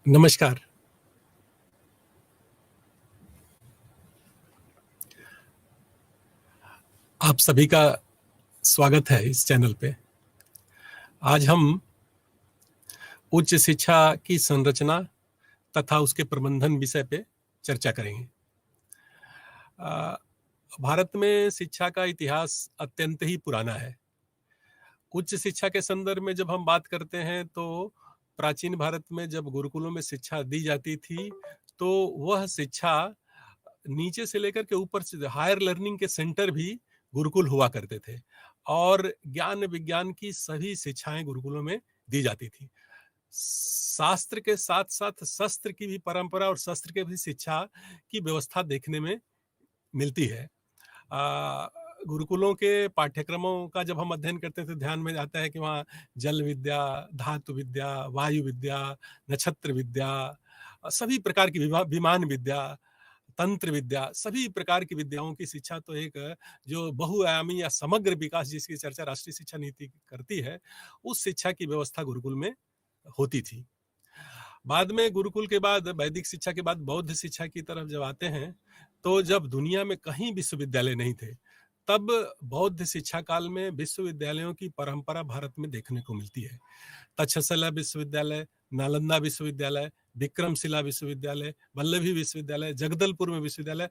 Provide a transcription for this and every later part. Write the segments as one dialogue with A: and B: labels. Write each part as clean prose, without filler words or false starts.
A: नमस्कार। आप सभी का स्वागत है इस चैनल पे। आज हम उच्च शिक्षा की संरचना तथा उसके प्रबंधन विषय पे चर्चा करेंगे। अ, भारत में शिक्षा का इतिहास अत्यंत ही पुराना है। उच्च शिक्षा के संदर्भ में जब हम बात करते हैं तो प्राचीन भारत में जब गुरुकुलों में शिक्षा दी जाती थी, तो वह शिक्षा नीचे से लेकर के ऊपर से हायर लर्निंग के सेंटर भी गुरुकुल हुआ करते थे और ज्ञान विज्ञान की सभी शिक्षाएं गुरुकुलों में दी जाती थी। शास्त्र के साथ साथ शस्त्र की भी परंपरा और शस्त्र के भी शिक्षा की व्यवस्था देखने में मिलती है। गुरुकुलों के पाठ्यक्रमों का जब हम अध्ययन करते हैं तो ध्यान में आता है कि वहाँ जल विद्या, धातु विद्या, वायु विद्या, नक्षत्र विद्या, सभी प्रकार की विमान विद्या, तंत्र विद्या, सभी प्रकार की विद्याओं की शिक्षा तो एक जो बहुआयामी या समग्र विकास जिसकी चर्चा राष्ट्रीय शिक्षा नीति करती है, उस शिक्षा की व्यवस्था गुरुकुल में होती थी। बाद में गुरुकुल के बाद वैदिक शिक्षा के बाद बौद्ध शिक्षा की तरफ जब आते हैं, तो जब दुनिया में कहीं विश्वविद्यालय नहीं थे, तब बौद्ध शिक्षा काल में विश्वविद्यालयों की परंपरा भारत में देखने को मिलती है। तक्षशिला विश्वविद्यालय, नालंदा विश्वविद्यालय, विक्रमशिला विश्वविद्यालय, वल्लभी विश्वविद्यालय, जगदलपुर में विश्वविद्यालय,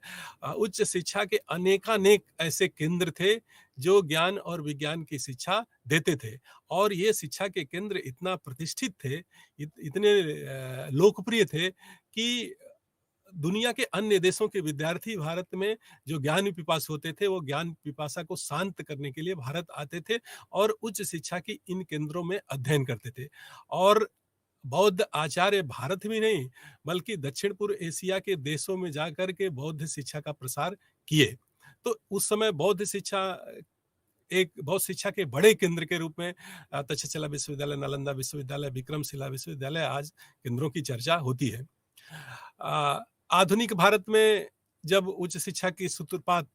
A: उच्च शिक्षा के अनेकानेक ऐसे केंद्र थे जो ज्ञान और विज्ञान की शिक्षा देते थे और ये शिक्षा के केंद्र इतना प्रतिष्ठित थे, इतने लोकप्रिय थे कि दुनिया के अन्य देशों के विद्यार्थी भारत में जो ज्ञान पिपासु होते थे, वो ज्ञान पिपासा को शांत करने के लिए भारत आते थे और उच्च शिक्षा की इन केंद्रों में अध्ययन करते थे। और बौद्ध आचार्य भारत में नहीं बल्कि दक्षिण पूर्व एशिया के देशों में जाकर के बौद्ध शिक्षा का प्रसार किए। तो उस समय बौद्ध शिक्षा के बड़े केंद्र के रूप में तक्षशिला विश्वविद्यालय, नालंदा विश्वविद्यालय, विक्रमशिला विश्वविद्यालय आज केंद्रों की चर्चा होती है। आधुनिक भारत में जब उच्च शिक्षा की सूत्रपात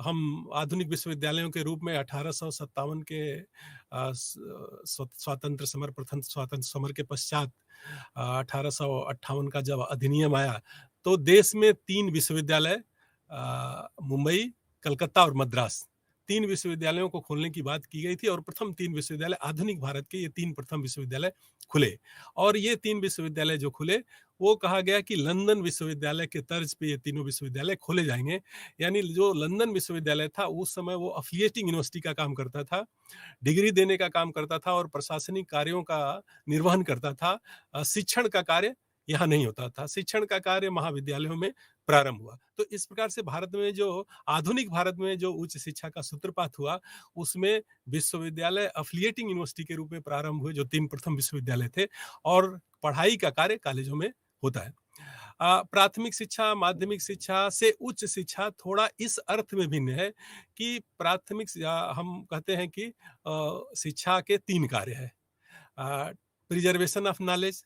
A: हम आधुनिक विश्वविद्यालयों के रूप में 1857 के स्वातंत्र समर, प्रथम स्वातंत्र समर के पश्चात 1858 का जब अधिनियम आया, तो देश में 3 विश्वविद्यालय, मुंबई, कलकत्ता और मद्रास, 3 विश्वविद्यालयों को खोलने की बात की गई थी और प्रथम 3 विश्वविद्यालय आधुनिक भारत के ये 3 प्रथम विश्वविद्यालय खुले। और ये 3 विश्वविद्यालय जो खुले, वो कहा गया कि लंदन विश्वविद्यालय के तर्ज पे ये तीनों विश्वविद्यालय खोले जाएंगे। यानी जो लंदन विश्वविद्यालय था उस समय वो अफिलिएटिंग यूनिवर्सिटी का काम करता था, डिग्री देने का काम करता था और प्रशासनिक कार्यों का निर्वहन करता था। शिक्षण का कार्य यहाँ नहीं होता था, शिक्षण का कार्य महाविद्यालयों में प्रारंभ हुआ। तो इस प्रकार से भारत में जो आधुनिक भारत में जो उच्च शिक्षा का सूत्रपात हुआ, उसमें विश्वविद्यालय अफिलिएटिंग यूनिवर्सिटी के रूप में प्रारंभ हुए, जो 3 प्रथम विश्वविद्यालय थे और पढ़ाई का कार्य कॉलेजों में होता है। प्राथमिक शिक्षा, माध्यमिक शिक्षा से उच्च शिक्षा थोड़ा इस अर्थ में भिन्न है कि हम कहते हैं कि शिक्षा के 3 कार्य हैं, preservation of knowledge,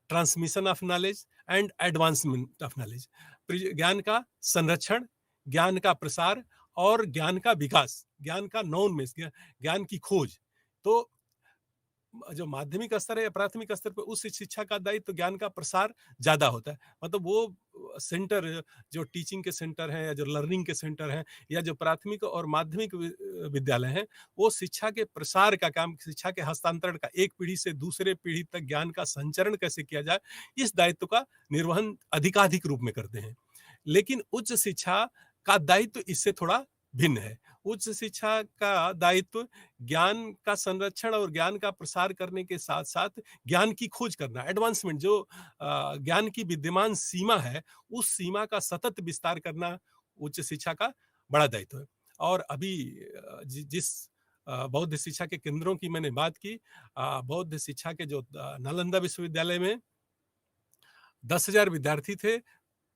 A: transmission of knowledge and advancement of knowledge. ज्ञान का संरक्षण, ज्ञान का प्रसार और ज्ञान का विकास, ज्ञान का नॉन, ज्ञान की खोज। तो जो माध्यमिक स्तर है या प्राथमिक स्तर पर उस शिक्षा का दायित्व ज्ञान का प्रसार ज्यादा होता है। मतलब वो सेंटर जो टीचिंग के सेंटर हैं या जो लर्निंग के सेंटर हैं या जो प्राथमिक और माध्यमिक विद्यालय हैं, वो शिक्षा के प्रसार का काम, शिक्षा के हस्तांतरण का, एक पीढ़ी से दूसरे पीढ़ी तक ज्ञान का संचरण कैसे किया जाए, इस दायित्व का निर्वहन अधिकाधिक रूप में करते हैं। लेकिन उच्च शिक्षा का दायित्व इससे थोड़ा भिन्न है। उच्च शिक्षा का दायित्व ज्ञान का संरक्षण और ज्ञान का प्रसार करने के साथ साथ ज्ञान की खोज करना, एडवांसमेंट, जो ज्ञान की विद्यमान सीमा है उस सीमा का सतत विस्तार करना उच्च शिक्षा का बड़ा दायित्व है। और अभी जिस बौद्ध शिक्षा के केंद्रों की मैंने बात की, बौद्ध शिक्षा के जो नालंदा विश्वविद्यालय में 10,000 विद्यार्थी थे,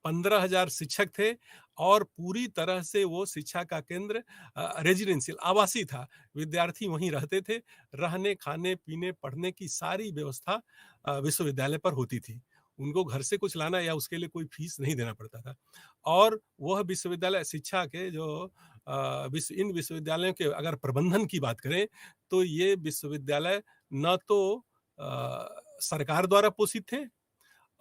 A: 15,000 शिक्षक थे और पूरी तरह से वो शिक्षा का केंद्र रेजिडेंशियल, आवासीय था। विद्यार्थी वहीं रहते थे, रहने, खाने, पीने, पढ़ने की सारी व्यवस्था विश्वविद्यालय पर होती थी। उनको घर से कुछ लाना या उसके लिए कोई फीस नहीं देना पड़ता था। और वह विश्वविद्यालय शिक्षा के जो इन विश्वविद्यालयों के अगर प्रबंधन की बात करें, तो ये विश्वविद्यालय न तो सरकार द्वारा पोषित थे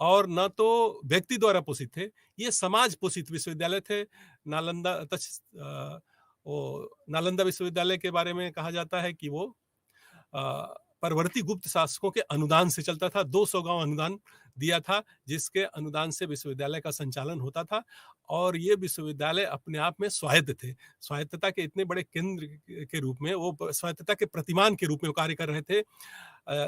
A: और न तो व्यक्ति द्वारा पोषित थे, ये समाज पोषित विश्वविद्यालय थे। नालंदा वो नालंदा विश्वविद्यालय के बारे में कहा जाता है कि वो परवर्ती गुप्त शासकों के अनुदान से चलता था। 200 गांव अनुदान दिया था, जिसके अनुदान से विश्वविद्यालय का संचालन होता था और ये विश्वविद्यालय अपने आप में स्वायत्त थे। स्वायत्तता के इतने बड़े केंद्र के रूप में, वो स्वायत्तता के प्रतिमान के रूप में कार्य कर रहे थे।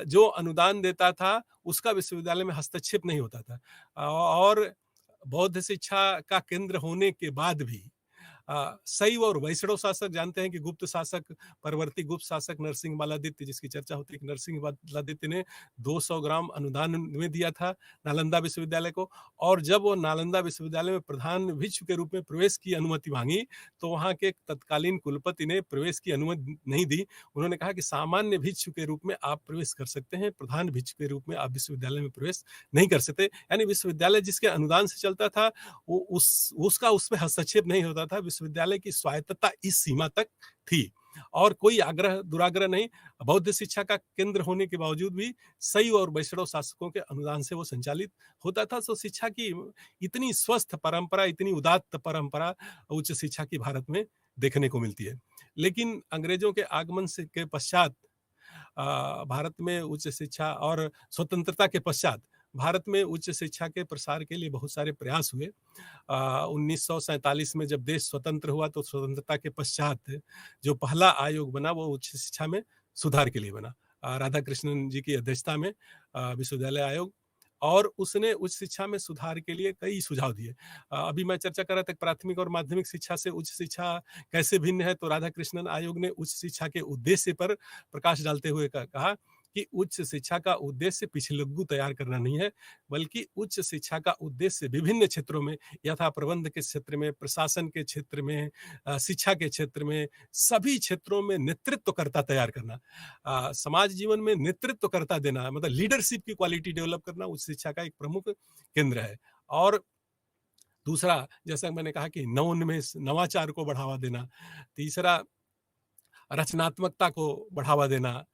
A: जो अनुदान देता था, उसका विश्वविद्यालय में हस्तक्षेप नहीं होता था। और बौद्ध शिक्षा का केंद्र होने के बाद भी शैव और वैष्णव शासक, जानते हैं कि गुप्त शासक, परवर्ती गुप्त शासक नरसिंह बालादित्य, जिसकी चर्चा होती है कि नरसिंह बालादित्य ने 200 ग्राम अनुदान में दिया था नालंदा विश्वविद्यालय को। और जब वो नालंदा विश्वविद्यालय में प्रधान भिक्षु के रूप में प्रवेश की अनुमति मांगी, तो वहां के तत्कालीन कुलपति ने प्रवेश की अनुमति नहीं दी। उन्होंने कहा कि सामान्य भिक्षु के रूप में आप प्रवेश कर सकते हैं, प्रधान भिक्षु के रूप में आप विश्वविद्यालय में प्रवेश नहीं कर सकते। यानी विश्वविद्यालय जिसके अनुदान से चलता था, वो उसका उसमें हस्तक्षेप नहीं होता था। विश्वविद्यालय की स्वायत्तता इस सीमा तक थी और कोई आग्रह दुराग्रह नहीं। बौद्ध शिक्षा का केंद्र होने के बावजूद भी शैव और वैष्णव शासकों के अनुदान से वो संचालित होता था। तो शिक्षा की इतनी स्वस्थ परंपरा, इतनी उदात्त परंपरा उच्च शिक्षा की भारत में देखने को मिलती है। लेकिन अंग्रेजों के आगमन से के पश्चात भारत में उच्च शिक्षा और स्वतंत्रता के पश्चात भारत में उच्च शिक्षा के प्रसार के लिए बहुत सारे प्रयास हुए। 1947 में जब देश स्वतंत्र हुआ, तो स्वतंत्रता के पश्चात जो पहला आयोग बना, वो उच्च शिक्षा में सुधार के लिए बना। राधाकृष्णन जी की अध्यक्षता में विश्वविद्यालय आयोग, और उसने उच्च शिक्षा में सुधार के लिए कई सुझाव दिए। अभी मैं चर्चा कर रहा था प्राथमिक और माध्यमिक शिक्षा से उच्च शिक्षा कैसे भिन्न है, तो राधाकृष्णन आयोग ने उच्च शिक्षा के उद्देश्य पर प्रकाश डालते हुए कहा कि उच्च शिक्षा का उद्देश्य पिछलग्गू तैयार करना नहीं है, बल्कि उच्च शिक्षा का उद्देश्य विभिन्न क्षेत्रों में, यथा प्रबंध के क्षेत्र में, प्रशासन के क्षेत्र में, शिक्षा के क्षेत्र में, सभी क्षेत्रों में नेतृत्वकर्ता तैयार करना, समाज जीवन में नेतृत्वकर्ता देना, मतलब लीडरशिप की क्वालिटी डेवलप करना उच्च शिक्षा का एक प्रमुख केंद्र है। और दूसरा, जैसा मैंने कहा कि नवोन्मेष, नवाचार को बढ़ावा देना। तीसरा, रचनात्मकता को बढ़ावा देना।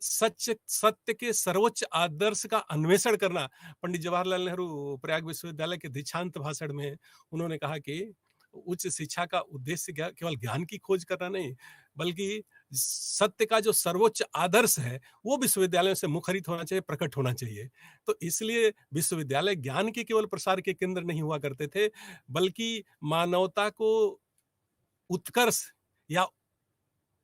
A: सत्य के सर्वोच्च आदर्श का अन्वेषण करना। पंडित जवाहरलाल नेहरू प्रयाग विश्वविद्यालय के दीक्षांत भाषण में उन्होंने कहा कि उच्च शिक्षा का उद्देश्य केवल ज्ञान की खोज करना नहीं, बल्कि सत्य का जो सर्वोच्च आदर्श है, वो विश्वविद्यालयों से मुखरित होना चाहिए, प्रकट होना चाहिए। तो इसलिए विश्वविद्यालय ज्ञान के केवल प्रसार के केंद्र नहीं हुआ करते थे, बल्कि मानवता को उत्कर्ष या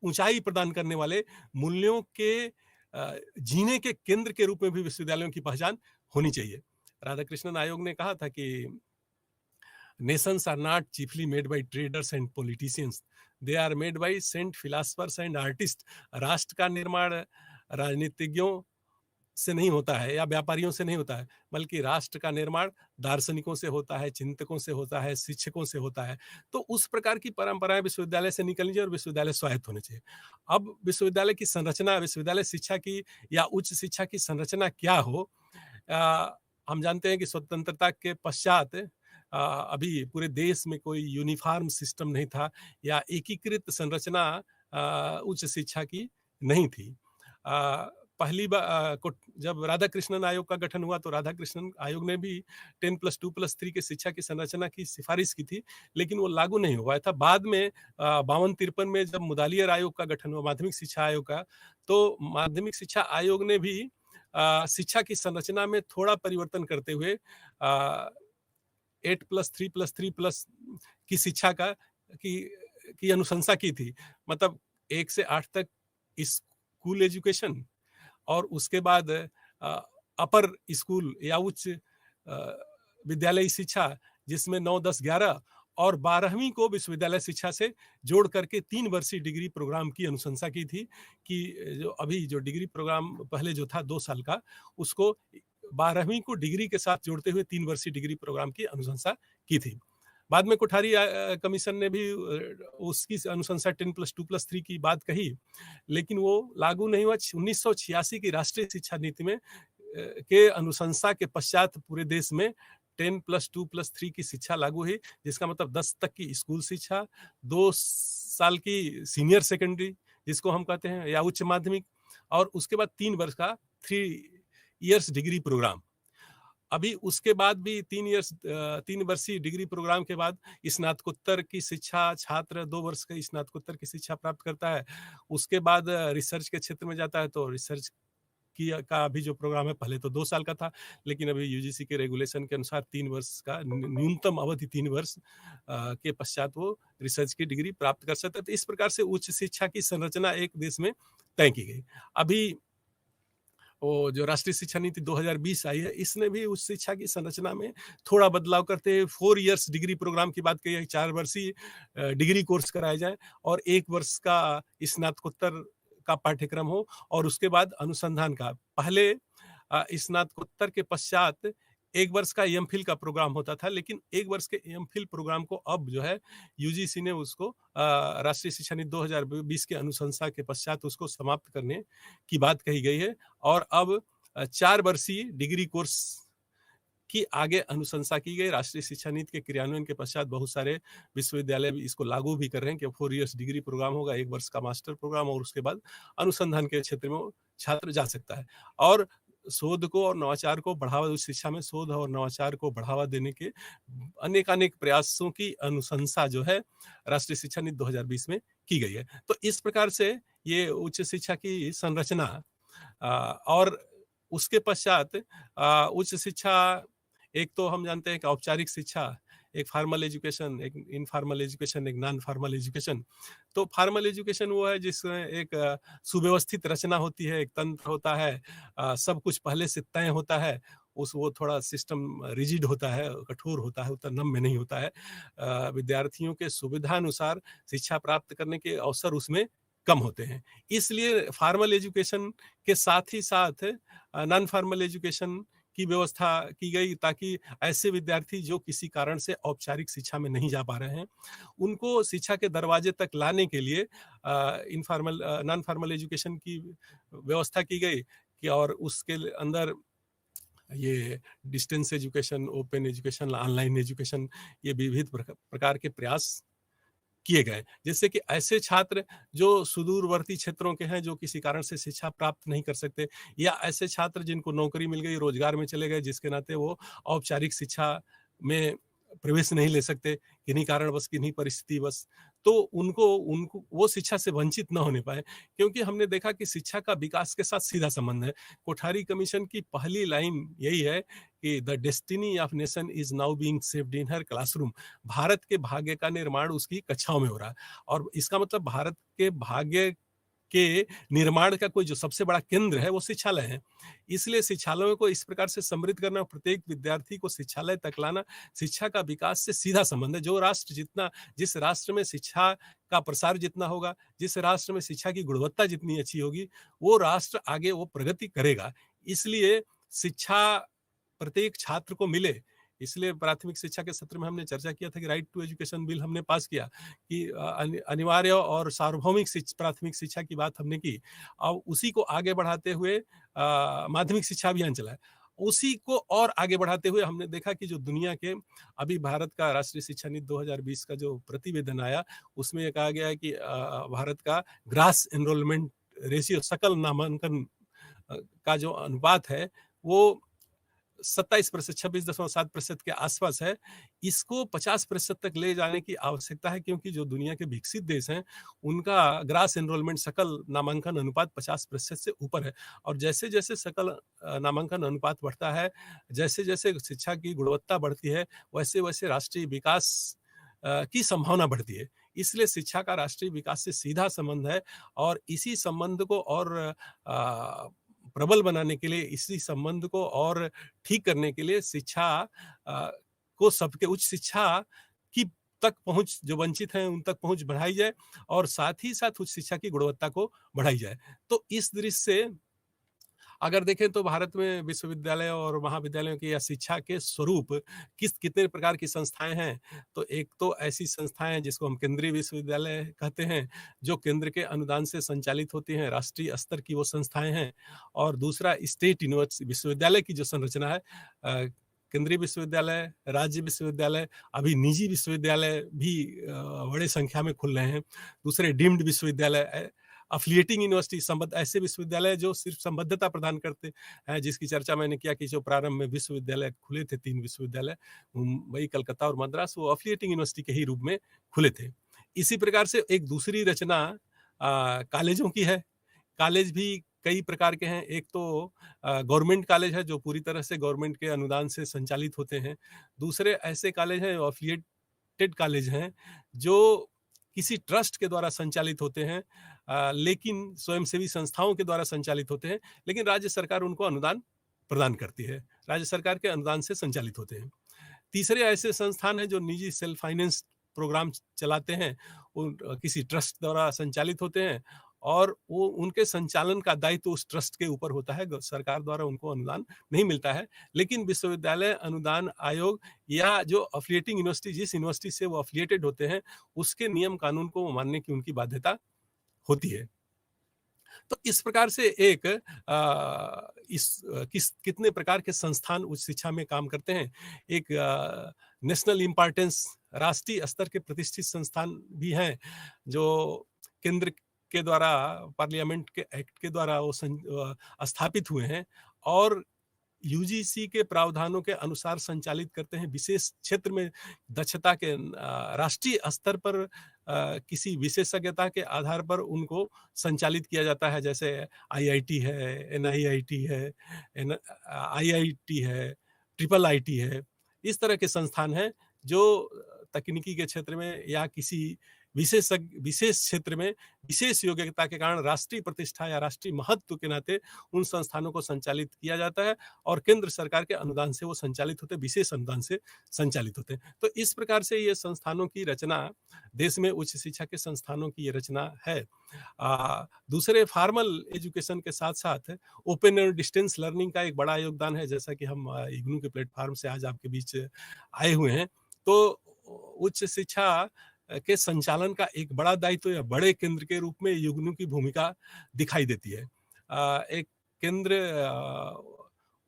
A: ऊंचाई प्रदान करने वाले मूल्यों के जीने के केंद्र के रूप में भी विश्वविद्यालयों की पहचान होनी चाहिए। राधाकृष्णन आयोग ने कहा था कि nations are not chiefly made by traders and politicians, they are made by saint philosophers and artist. राष्ट्र का निर्माण राजनीतिज्ञों से नहीं होता है या व्यापारियों से नहीं होता है, बल्कि राष्ट्र का निर्माण दार्शनिकों से होता है, चिंतकों से होता है, शिक्षकों से होता है। तो उस प्रकार की परंपराएं विश्वविद्यालय से निकलनी चाहिए और विश्वविद्यालय स्वायत्त होने चाहिए। अब विश्वविद्यालय की संरचना, विश्वविद्यालय शिक्षा की या उच्च शिक्षा की संरचना क्या हो, हम जानते हैं कि स्वतंत्रता के पश्चात अभी पूरे देश में कोई यूनिफॉर्म सिस्टम नहीं था या एकीकृत संरचना उच्च शिक्षा की नहीं थी। पहली बार जब राधाकृष्णन आयोग का गठन हुआ, तो राधाकृष्णन आयोग ने भी 10+2+3 के शिक्षा की संरचना की सिफारिश की थी, लेकिन वो लागू नहीं हुआ था। बाद में 52-53 में जब मुदालियर आयोग का गठन हुआ, माध्यमिक शिक्षा आयोग का, तो माध्यमिक शिक्षा आयोग ने भी शिक्षा की संरचना में थोड़ा परिवर्तन करते हुए 8+3+3+ की शिक्षा की अनुशंसा की थी। मतलब 1 से 8 तक स्कूल एजुकेशन, और उसके बाद अपर स्कूल या उच्च विद्यालयी शिक्षा, जिसमें 9, 10, 11 और 12वीं को विश्वविद्यालय शिक्षा से जोड़ करके 3 वर्षीय डिग्री प्रोग्राम की अनुशंसा की थी। कि जो अभी जो डिग्री प्रोग्राम पहले जो था 2 साल का, उसको 12वीं को डिग्री के साथ जोड़ते हुए 3 वर्षीय डिग्री प्रोग्राम की अनुशंसा की थी। बाद में कोठारी कमीशन ने भी उसकी अनुशंसा 10+2+3 की बात कही, लेकिन वो लागू नहीं हुआ। 1986 की राष्ट्रीय शिक्षा नीति में के अनुशंसा के पश्चात पूरे देश में 10+2+3 की शिक्षा लागू हुई, जिसका मतलब 10 तक की स्कूल शिक्षा, 2 साल की सीनियर सेकेंडरी जिसको हम कहते हैं या उच्च माध्यमिक, और उसके बाद 3 वर्ष का 3 इयर्स डिग्री प्रोग्राम। अभी उसके बाद भी 3 वर्षीय डिग्री प्रोग्राम के बाद स्नातकोत्तर की शिक्षा छात्र 2 वर्ष की स्नातकोत्तर की शिक्षा प्राप्त करता है। उसके बाद रिसर्च के क्षेत्र में जाता है, तो रिसर्च की का अभी जो प्रोग्राम है, पहले तो 2 साल का था, लेकिन अभी यूजीसी के रेगुलेशन के अनुसार 3 वर्ष का न्यूनतम अवधि 3 वर्ष के पश्चात वो रिसर्च की डिग्री प्राप्त कर सकता है। तो इस प्रकार से उच्च शिक्षा की संरचना एक देश में तय की गई। अभी वो जो राष्ट्रीय शिक्षा नीति 2020 आई है, इसने भी उच्च शिक्षा की संरचना में थोड़ा बदलाव करते हुए 4 इयर्स डिग्री प्रोग्राम की बात कही है। 4 वर्षीय डिग्री कोर्स कराए जाएँ और 1 वर्ष का स्नातकोत्तर का पाठ्यक्रम हो और उसके बाद अनुसंधान का। पहले स्नातकोत्तर के पश्चात 1 वर्ष का एमफिल का प्रोग्राम होता था, लेकिन 1 वर्ष के एमफिल प्रोग्राम को अब जो है यूजीसी ने उसको राष्ट्रीय शिक्षा नीति 2020 के अनुशंसा के पश्चात उसको समाप्त करने की बात कही गई है और अब 4 वर्षीय डिग्री कोर्स की आगे अनुशंसा की गई। राष्ट्रीय शिक्षा नीति के क्रियान्वयन के पश्चात बहुत सारे विश्वविद्यालय भी इसको लागू भी कर रहे हैं कि 4 इयर्स डिग्री प्रोग्राम होगा, 1 वर्ष का मास्टर प्रोग्राम और उसके बाद अनुसंधान के क्षेत्र में वो छात्र जा सकता है। और शोध को और नवाचार को बढ़ावा, उच्च शिक्षा में शोध और नवाचार को बढ़ावा देने के अनेक प्रयासों की अनुशंसा जो है राष्ट्रीय शिक्षा नीति 2020 में की गई है। तो इस प्रकार से ये उच्च शिक्षा की संरचना और उसके पश्चात उच्च शिक्षा, एक तो हम जानते हैं कि औपचारिक शिक्षा, एक फॉर्मल एजुकेशन, एक इनफॉर्मल एजुकेशन, एक नॉन फॉर्मल एजुकेशन। तो फॉर्मल एजुकेशन वो है जिसमें एक सुव्यवस्थित रचना होती है, एक तंत्र होता है, सब कुछ पहले से तय होता है। वो थोड़ा सिस्टम रिजिड होता है, कठोर होता है, उतना नम्य नहीं होता है। विद्यार्थियों के सुविधानुसार शिक्षा प्राप्त करने के अवसर उसमें कम होते हैं। इसलिए फॉर्मल एजुकेशन के साथ ही साथ नॉन फॉर्मल एजुकेशन की व्यवस्था की गई ताकि ऐसे विद्यार्थी जो किसी कारण से औपचारिक शिक्षा में नहीं जा पा रहे हैं, उनको शिक्षा के दरवाजे तक लाने के लिए इनफॉर्मल नॉन फॉर्मल एजुकेशन की व्यवस्था की गई कि और उसके अंदर ये distance education, open education, online education, ये विविध प्रकार के प्रयास किए गए, जिससे कि ऐसे छात्र जो सुदूरवर्ती क्षेत्रों के हैं, जो किसी कारण से शिक्षा प्राप्त नहीं कर सकते, या ऐसे छात्र जिनको नौकरी मिल गई, रोजगार में चले गए, जिसके नाते वो औपचारिक शिक्षा में प्रवेश नहीं ले सकते, किन्हीं कारणवश, किन्हीं परिस्थितिवश, तो उनको उनको वो शिक्षा से वंचित न होने पाए। क्योंकि हमने देखा कि शिक्षा का विकास के साथ सीधा संबंध है। कोठारी कमीशन की पहली लाइन यही है कि the destiny of nation is now being shaped in her classroom. Bharat के भाग्य का निर्माण उसकी कक्षाओं में हो रहा है और इसका मतलब भारत के भाग्य के निर्माण का कोई जो सबसे बड़ा केंद्र है वो शिक्षालय है। इसलिए शिक्षालयों को इस प्रकार से समृद्ध करना, प्रत्येक विद्यार्थी को शिक्षालय तक लाना शिक्षा का विकास से सीधा संबंध है। जिस राष्ट्र में शिक्षा का प्रसार जितना होगा, जिस राष्ट्र में शिक्षा की गुणवत्ता जितनी अच्छी होगी, वो राष्ट्र आगे वो प्रगति करेगा। इसलिए शिक्षा प्रत्येक छात्र को मिले, इसलिए प्राथमिक शिक्षा के सत्र में हमने चर्चा किया था कि राइट टू एजुकेशन बिल हमने पास किया कि अनिवार्य और सार्वभौमिक प्राथमिक शिक्षा की बात हमने की। अब उसी को आगे बढ़ाते हुए माध्यमिक शिक्षा अभियान चला है। उसी को और आगे बढ़ाते हुए हमने देखा कि जो दुनिया के अभी भारत का राष्ट्रीय शिक्षा नीति 2020 का जो प्रतिवेदन आया, उसमें ये कहा गया है कि भारत का ग्रास एनरोलमेंट रेशियो, सकल नामांकन का जो अनुपात है वो 27%, 26.7% के आसपास है। इसको 50% तक ले जाने की आवश्यकता है, क्योंकि जो दुनिया के विकसित देश हैं, उनका ग्रास एनरोलमेंट, सकल नामांकन अनुपात 50% से ऊपर है। और जैसे-जैसे सकल नामांकन अनुपात बढ़ता है, जैसे-जैसे शिक्षा की गुणवत्ता बढ़ती है, वैसे-वैसे राष्ट्रीय विकास की संभावना बढ़ती है। इसलिए शिक्षा का राष्ट्रीय विकास से सीधा संबंध है और इसी संबंध को और प्रबल बनाने के लिए, इसी संबंध को और ठीक करने के लिए शिक्षा को सबके उच्च शिक्षा की तक पहुंच, जो वंचित हैं उन तक पहुंच बढ़ाई जाए और साथ ही साथ उच्च शिक्षा की गुणवत्ता को बढ़ाई जाए। तो इस दृष्टि से अगर देखें तो भारत में विश्वविद्यालय और महाविद्यालयों की या शिक्षा के स्वरूप कितने प्रकार की संस्थाएं हैं। तो एक तो ऐसी संस्थाएं हैं जिसको हम केंद्रीय विश्वविद्यालय कहते हैं, जो केंद्र के अनुदान से संचालित होती हैं, राष्ट्रीय स्तर की वो संस्थाएं हैं। और दूसरा स्टेट यूनिवर्सिटी विश्वविद्यालय की जो संरचना है, केंद्रीय विश्वविद्यालय, राज्य विश्वविद्यालय, अभी निजी विश्वविद्यालय भी बड़े संख्या में खुल रहे हैं। दूसरे डीम्ड विश्वविद्यालय अफिलिएटिंग यूनिवर्सिटी संबद्ध ऐसे विश्वविद्यालय जो सिर्फ संबद्धता प्रदान करते हैं, जिसकी चर्चा मैंने किया कि जो प्रारंभ में विश्वविद्यालय खुले थे, 3 विश्वविद्यालय मुंबई, कलकत्ता और मद्रास, वो अफिलिएटिंग यूनिवर्सिटी के ही रूप में खुले थे। इसी प्रकार से एक दूसरी रचना कॉलेजों की है। कॉलेज भी कई प्रकार के हैं। एक तो गवर्नमेंट कॉलेज है जो पूरी तरह से गवर्नमेंट के अनुदान से संचालित होते हैं। दूसरे ऐसे कॉलेज हैं, एफिलिएटेड कॉलेज हैं, जो किसी ट्रस्ट के द्वारा संचालित होते हैं, लेकिन स्वयंसेवी संस्थाओं के द्वारा संचालित होते हैं, लेकिन राज्य सरकार उनको अनुदान प्रदान करती है। राज्य सरकार के अनुदान से संचालित होते हैं। तीसरे ऐसे संस्थान हैं जो निजी सेल्फ फाइनेंस प्रोग्राम चलाते हैं, उन किसी ट्रस्ट द्वारा संचालित होते हैं, और वो उनके संचालन का दायित्व उस ट्रस्ट के ऊपर होता है। सरकार द्वारा उनको अनुदान नहीं मिलता है, लेकिन विश्वविद्यालय अनुदान आयोग या जो अफिलिएटिंग यूनिवर्सिटी, जिस यूनिवर्सिटी से वो अफिलिएटेड होते हैं, उसके नियम कानून को मानने की उनकी बाध्यता होती है। तो इस प्रकार से एक कितने प्रकार के संस्थान उच्च शिक्षा में काम करते हैं। एक नेशनल इम्पोर्टेंस, राष्ट्रीय स्तर के प्रतिष्ठित संस्थान भी हैं, जो केंद्र के द्वारा, पार्लियामेंट के एक्ट के द्वारा वो स्थापित हुए हैं और यूजीसी के प्रावधानों के अनुसार संचालित करते हैं। विशेष क्षेत्र में दक्षता के राष्ट्रीय स्तर पर किसी विशेषज्ञता के आधार पर उनको संचालित किया जाता है। जैसे आईआईटी है, एनआईआईटी है, आईआईटी है, ट्रिपल आईटी है। इस तरह के संस्थान हैं जो तकनीकी के क्षेत्र में या किसी विशेष क्षेत्र में विशेष योग्यता के कारण राष्ट्रीय प्रतिष्ठा या राष्ट्रीय महत्व के नाते उन संस्थानों को संचालित किया जाता है और केंद्र सरकार के अनुदान से वो संचालित होते हैं, विशेष अनुदान से संचालित होते हैं। तो इस प्रकार से ये संस्थानों की रचना, देश में उच्च शिक्षा के संस्थानों की ये रचना है। दूसरे फॉर्मल एजुकेशन के साथ साथ ओपन और डिस्टेंस लर्निंग का एक बड़ा योगदान है। जैसा कि हम इग्नू के प्लेटफॉर्म से आज आपके बीच आए हुए हैं, तो उच्च शिक्षा के संचालन का एक बड़ा दायित्व या बड़े केंद्र के रूप में इग्नू की भूमिका दिखाई देती है। एक केंद्र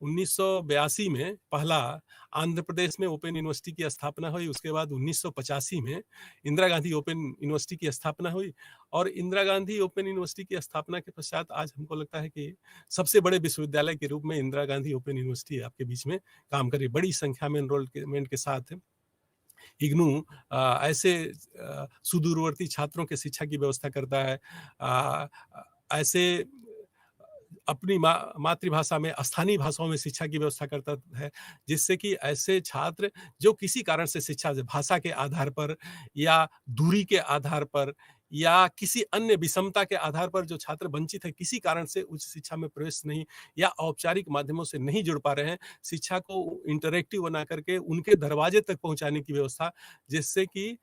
A: 1982 में पहला आंध्र प्रदेश में ओपन यूनिवर्सिटी की स्थापना हुई। उसके बाद 1985 में इंदिरा गांधी ओपन यूनिवर्सिटी की स्थापना हुई और इंदिरा गांधी ओपन यूनिवर्सिटी की स्थापना के पश्चात आज हमको लगता है कि सबसे बड़े विश्वविद्यालय के रूप में इंदिरा गांधी ओपन यूनिवर्सिटी आपके बीच में काम कर रही है। बड़ी संख्या में एनरोलमेंट के साथ इग्नू ऐसे सुदूरवर्ती छात्रों के शिक्षा की व्यवस्था करता है। ऐसे अपनी मातृभाषा में, स्थानीय भाषाओं में शिक्षा की व्यवस्था करता है, जिससे कि ऐसे छात्र जो किसी कारण से शिक्षा से भाषा के आधार पर या दूरी के आधार पर या किसी अन्य विषमता के आधार पर जो छात्र वंचित है, किसी कारण से उच्च शिक्षा में प्रवेश नहीं या औपचारिक माध्यमों से नहीं जुड़ पा रहे हैं, शिक्षा को इंटरैक्टिव बना करके उनके दरवाजे तक पहुंचाने की व्यवस्था, जिससे कि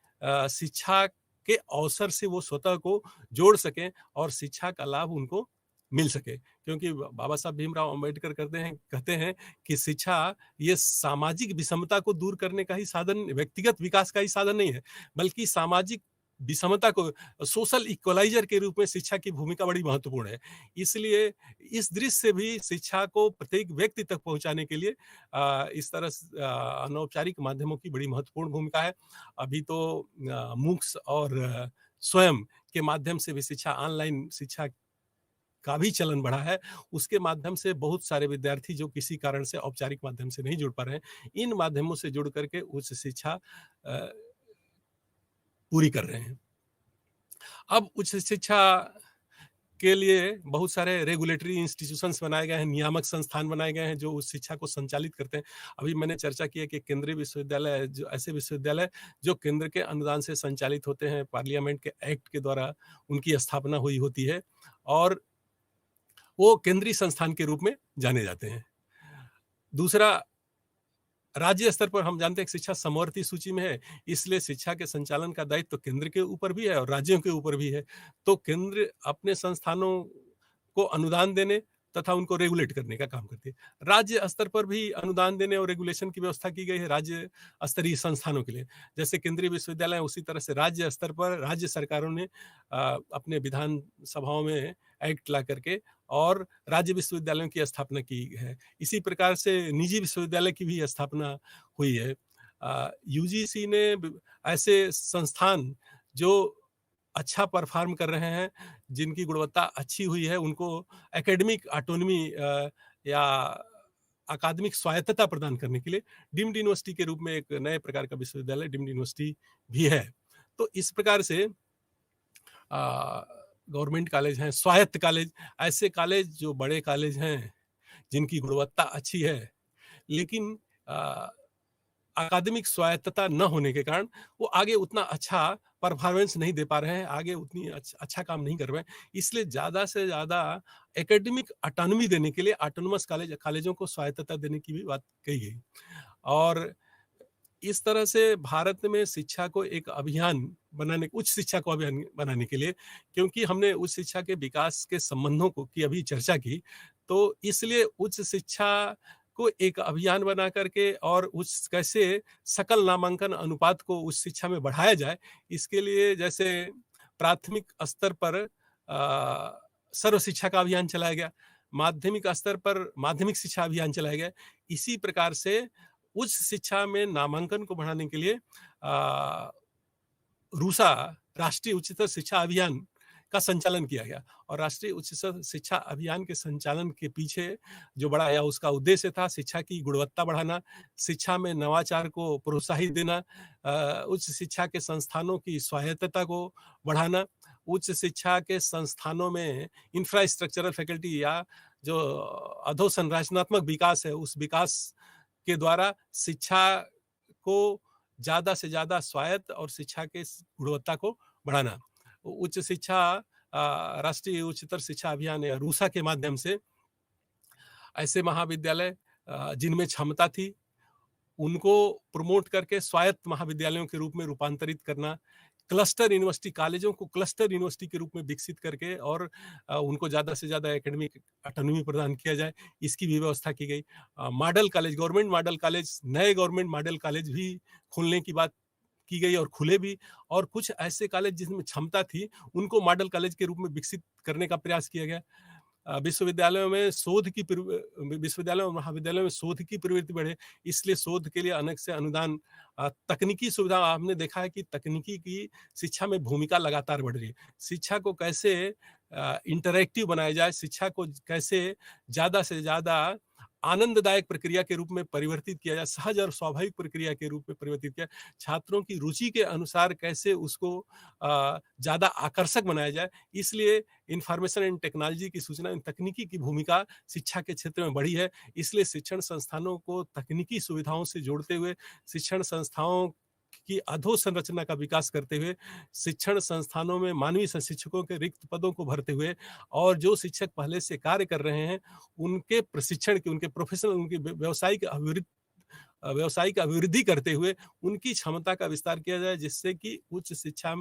A: शिक्षा के अवसर से वो स्वतः को जोड़ सकें और शिक्षा का लाभ उनको मिल सके। क्योंकि बाबा साहब भीमराव अंबेडकर कहते हैं कि शिक्षा ये सामाजिक विषमता को दूर करने का ही साधन, व्यक्तिगत विकास का ही साधन नहीं है, बल्कि सामाजिक विषमता को सोशल इक्वलाइजर के रूप में शिक्षा की भूमिका बड़ी महत्वपूर्ण है। इसलिए इस दृष्टि से भी शिक्षा को प्रत्येक व्यक्ति तक पहुंचाने के लिए इस तरह अनौपचारिक माध्यमों की बड़ी महत्वपूर्ण भूमिका है। अभी तो मूक्स और स्वयं के माध्यम से भी शिक्षा, ऑनलाइन शिक्षा का भी चलन बढ़ा है। उसके माध्यम से बहुत सारे विद्यार्थी जो किसी कारण से औपचारिक माध्यम से नहीं जुड़ पा रहे हैं, इन माध्यमों से जुड़ करके उच्च शिक्षा पूरी कर रहे हैं। अब उच्च शिक्षा के लिए बहुत सारे रेगुलेटरी इंस्टीट्यूशंस बनाए गए हैं, नियामक संस्थान बनाए गए हैं जो उच्च शिक्षा को संचालित करते हैं। अभी मैंने चर्चा की है कि केंद्रीय विश्वविद्यालय, जो ऐसे विश्वविद्यालय जो केंद्र के अनुदान से संचालित होते हैं, पार्लियामेंट के एक्ट के द्वारा उनकी स्थापना हुई होती है और वो केंद्रीय संस्थान के रूप में जाने जाते हैं। दूसरा, राज्य स्तर पर हम जानते हैं कि शिक्षा समवर्ती सूची में है, इसलिए शिक्षा के संचालन का दायित्व तो केंद्र के ऊपर भी है और राज्यों के ऊपर भी है। तो केंद्र अपने संस्थानों को अनुदान देने तथा उनको रेगुलेट करने का काम करती है। राज्य स्तर पर भी अनुदान देने और रेगुलेशन की व्यवस्था की गई है राज्य स्तरीय संस्थानों के लिए। जैसे केंद्रीय विश्वविद्यालय, उसी तरह से राज्य स्तर पर राज्य सरकारों ने अपने विधान सभाओं में एक्ट ला करके और राज्य विश्वविद्यालयों की स्थापना की है। इसी प्रकार से निजी विश्वविद्यालय की भी स्थापना हुई है। यूजीसी ने ऐसे संस्थान जो अच्छा परफॉर्म कर रहे हैं, जिनकी गुणवत्ता अच्छी हुई है, उनको एकेडमिक ऑटोनॉमी या अकादमिक स्वायत्तता प्रदान करने के लिए डीम्ड यूनिवर्सिटी के रूप में एक नए प्रकार का विश्वविद्यालय डीम्ड यूनिवर्सिटी भी है। तो इस प्रकार से गवर्नमेंट कॉलेज हैं, स्वायत्त कॉलेज, ऐसे कॉलेज जो बड़े कॉलेज हैं, जिनकी गुणवत्ता अच्छी है, लेकिन अ, अकादमिक स्वायत्तता न होने के कारण वो आगे उतना अच्छा परफॉर्मेंस नहीं दे पा रहे हैं, आगे उतनी अच्छा काम नहीं कर रहे हैं। इसलिए ज़्यादा से ज़्यादा एकेडमिक ऑटोनॉमी देने के लिए ऑटोनोमस कॉलेजों को स्वायत्तता देने की भी बात कही गई। और इस तरह से भारत में शिक्षा को एक अभियान बनाने, उच्च शिक्षा को अभियान बनाने के लिए, क्योंकि हमने उच्च शिक्षा के विकास के संबंधों को की अभी चर्चा की, तो इसलिए उच्च शिक्षा को एक अभियान बना करके और उस कैसे सकल नामांकन अनुपात को उच्च शिक्षा में बढ़ाया जाए, इसके लिए जैसे प्राथमिक स्तर पर सर्व शिक्षा का अभियान चलाया गया, माध्यमिक स्तर पर माध्यमिक शिक्षा अभियान चलाया गया। इसी प्रकार से उच्च शिक्षा में नामांकन को बढ़ाने के लिए रूसा राष्ट्रीय उच्चतर शिक्षा अभियान का संचालन किया गया। और राष्ट्रीय उच्चतर शिक्षा अभियान के संचालन के पीछे जो बड़ा या उसका उद्देश्य था, शिक्षा की गुणवत्ता बढ़ाना, शिक्षा में नवाचार को प्रोत्साहित देना, उच्च शिक्षा के संस्थानों की स्वायत्तता को बढ़ाना, उच्च शिक्षा के संस्थानों में इंफ्रास्ट्रक्चरल फैकल्टी या जो अधोसंरचनात्मक विकास है, उस विकास के द्वारा शिक्षा को ज़्यादा से ज़्यादा स्वायत्त और शिक्षा के गुणवत्ता को बढ़ाना। उच्च शिक्षा राष्ट्रीय उच्चतर शिक्षा अभियान या रूसा के माध्यम से ऐसे महाविद्यालय जिनमें क्षमता थी, उनको प्रमोट करके स्वायत्त महाविद्यालयों के रूप में रूपांतरित करना, क्लस्टर यूनिवर्सिटी कॉलेजों को क्लस्टर यूनिवर्सिटी के रूप में विकसित करके और उनको ज़्यादा से ज़्यादा एकेडमिक ऑटोनॉमी प्रदान किया जाए, इसकी भी व्यवस्था की गई। Model college, government model college, नए गवर्नमेंट मॉडल कॉलेज भी खोलने की बात की गई और खुले भी, और कुछ ऐसे कॉलेज जिसमें क्षमता थी, उनको मॉडल कॉलेज के रूप में विकसित करने का प्रयास किया गया। विश्वविद्यालयों में शोध की विश्वविद्यालयों और महाविद्यालयों में शोध की प्रवृत्ति बढ़े, इसलिए शोध के लिए अलग से अनुदान, तकनीकी सुविधा, आपने देखा है कि तकनीकी की शिक्षा में भूमिका लगातार बढ़ रही है। शिक्षा को कैसे इंटरैक्टिव बनाया जाए, शिक्षा को कैसे ज़्यादा से ज़्यादा आनंददायक प्रक्रिया के रूप में परिवर्तित किया जाए, सहज और स्वाभाविक प्रक्रिया के रूप में परिवर्तित किया, छात्रों की रुचि के अनुसार कैसे उसको ज़्यादा आकर्षक बनाया जाए, इसलिए इंफॉर्मेशन एंड टेक्नोलॉजी की, सूचना एवं तकनीकी की भूमिका शिक्षा के क्षेत्र में बढ़ी है। इसलिए शिक्षण संस्थानों को तकनीकी सुविधाओं से जोड़ते हुए, शिक्षण संस्थाओं की अधोसंरचना का विकास करते हुए, शिक्षण संस्थानों में मानवीय शिक्षकों के रिक्त पदों को भरते हुए, और जो शिक्षक पहले से कार्य कर रहे हैं उनके प्रशिक्षण की, उनके प्रोफेशनल, उनकी व्यावसायिक अभिवृद्धि करते हुए उनकी क्षमता का विस्तार किया जाए, जिससे कि उच्च शिक्षा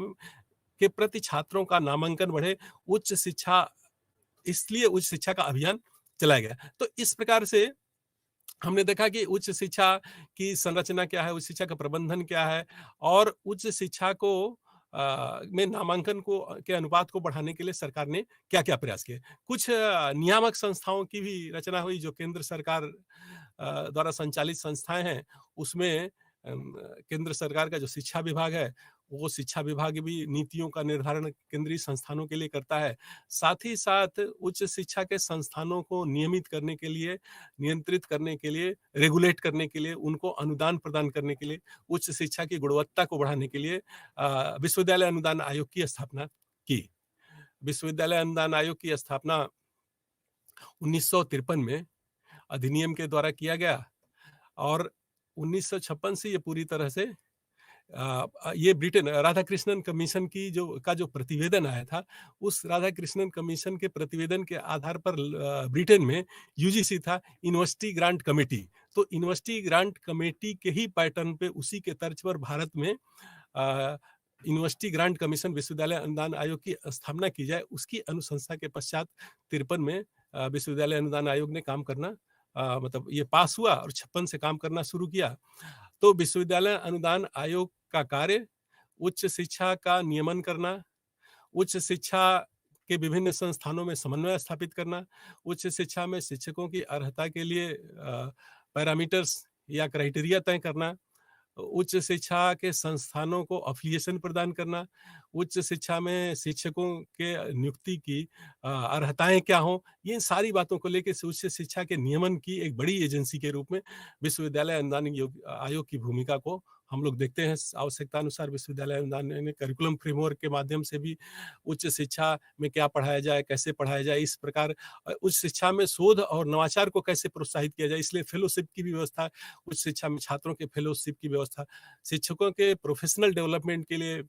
A: के प्रति छात्रों का नामांकन बढ़े। उच्च शिक्षा, इसलिए उच्च शिक्षा का अभियान चलाया गया। तो इस प्रकार से हमने देखा कि उच्च शिक्षा की संरचना क्या है, उच्च शिक्षा का प्रबंधन क्या है, और उच्च शिक्षा को में नामांकन को के अनुपात को बढ़ाने के लिए सरकार ने क्या-क्या प्रयास किए। कुछ नियामक संस्थाओं की भी रचना हुई, जो केंद्र सरकार द्वारा संचालित संस्थाएँ हैं, उसमें केंद्र सरकार का जो शिक्षा विभाग है, वो शिक्षा विभाग भी नीतियों का निर्धारण केंद्रीय संस्थानों के लिए करता है। साथ ही साथ उच्च शिक्षा के संस्थानों को नियमित करने के लिए, नियंत्रित करने के लिए, रेगुलेट करने के लिए, उनको अनुदान प्रदान करने के लिए, उच्च शिक्षा की गुणवत्ता को बढ़ाने के लिए विश्वविद्यालय अनुदान आयोग की स्थापना की। विश्वविद्यालय अनुदान आयोग की स्थापना 1953 में अधिनियम के द्वारा किया गया, और 1956 से ये पूरी तरह से ये ब्रिटेन राधाकृष्णन कमीशन की जो प्रतिवेदन आया था, उस राधाकृष्णन कमीशन के प्रतिवेदन के आधार पर ब्रिटेन में यूजीसी था, यूनिवर्सिटी ग्रांट कमेटी। तो यूनिवर्सिटी ग्रांट कमेटी के ही पैटर्न पे, उसी के तर्ज पर भारत में यूनिवर्सिटी ग्रांट कमीशन, विश्वविद्यालय अनुदान आयोग की स्थापना की जाए। उसकी अनुशंसा के पश्चात 53 में विश्वविद्यालय अनुदान आयोग ने काम करना, मतलब ये पास हुआ और 56 से काम करना शुरू किया। तो विश्वविद्यालय अनुदान आयोग का कार्य उच्च शिक्षा का नियमन करना, उच्च शिक्षा के विभिन्न संस्थानों में समन्वय स्थापित करना, उच्च शिक्षा में शिक्षकों की अर्हता के लिए पैरामीटर्स या क्राइटेरिया तय करना, उच्च शिक्षा के संस्थानों को एफिलिएशन प्रदान करना, उच्च शिक्षा में शिक्षकों के नियुक्ति की अर्हताएँ क्या हों, ये सारी बातों को लेके उच्च शिक्षा के नियमन की एक बड़ी एजेंसी के रूप में विश्वविद्यालय अनुदान आयोग की भूमिका को हम लोग देखते हैं। आवश्यकता अनुसार विश्वविद्यालय अनुदान ने करिकुलम फ्रेमवर्क के माध्यम से भी उच्च शिक्षा में क्या पढ़ाया जाए, कैसे पढ़ाया जाए, इस प्रकार उच्च शिक्षा में शोध और नवाचार को कैसे प्रोत्साहित किया जाए, इसलिए फेलोशिप की भी व्यवस्था, उच्च शिक्षा में छात्रों के फेलोशिप की व्यवस्था, शिक्षकों के प्रोफेशनल डेवलपमेंट के लिए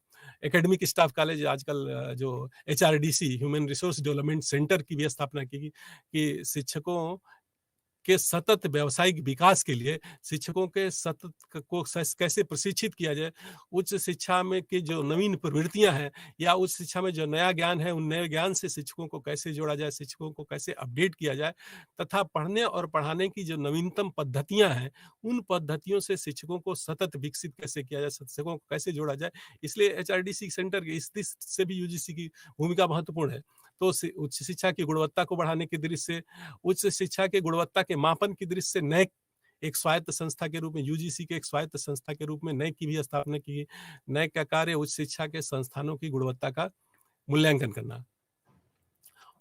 A: एकेडमिक स्टाफ कॉलेज आजकल जो HRDC human resource development centre की भी स्थापना की कि शिक्षकों के सतत व्यावसायिक विकास के लिए शिक्षकों के सतत को कैसे प्रशिक्षित किया जाए, उच्च शिक्षा में की जो नवीन प्रवृत्तियां हैं या उच्च शिक्षा में जो नया ज्ञान है, उन नए ज्ञान से शिक्षकों को कैसे जोड़ा जाए, शिक्षकों को कैसे अपडेट किया जाए, तथा पढ़ने और पढ़ाने की जो नवीनतम पद्धतियां हैं, उन पद्धतियों से शिक्षकों को सतत विकसित कैसे किया जाए, शिक्षकों को कैसे जोड़ा जाए। इसलिए एचआरडीसी सेंटर की इस दृष्टि से भी यूजीसी की भूमिका महत्वपूर्ण है। तो उच्च शिक्षा की गुणवत्ता को बढ़ाने की दृष्टि से, उच्च शिक्षा की गुणवत्ता के मापन की दृष्टि से नैक एक स्वायत्त संस्था के रूप में, यूजीसी के एक स्वायत्त संस्था के रूप में नैक की भी स्थापना की। नैक का कार्य उच्च शिक्षा के संस्थानों की गुणवत्ता का मूल्यांकन करना।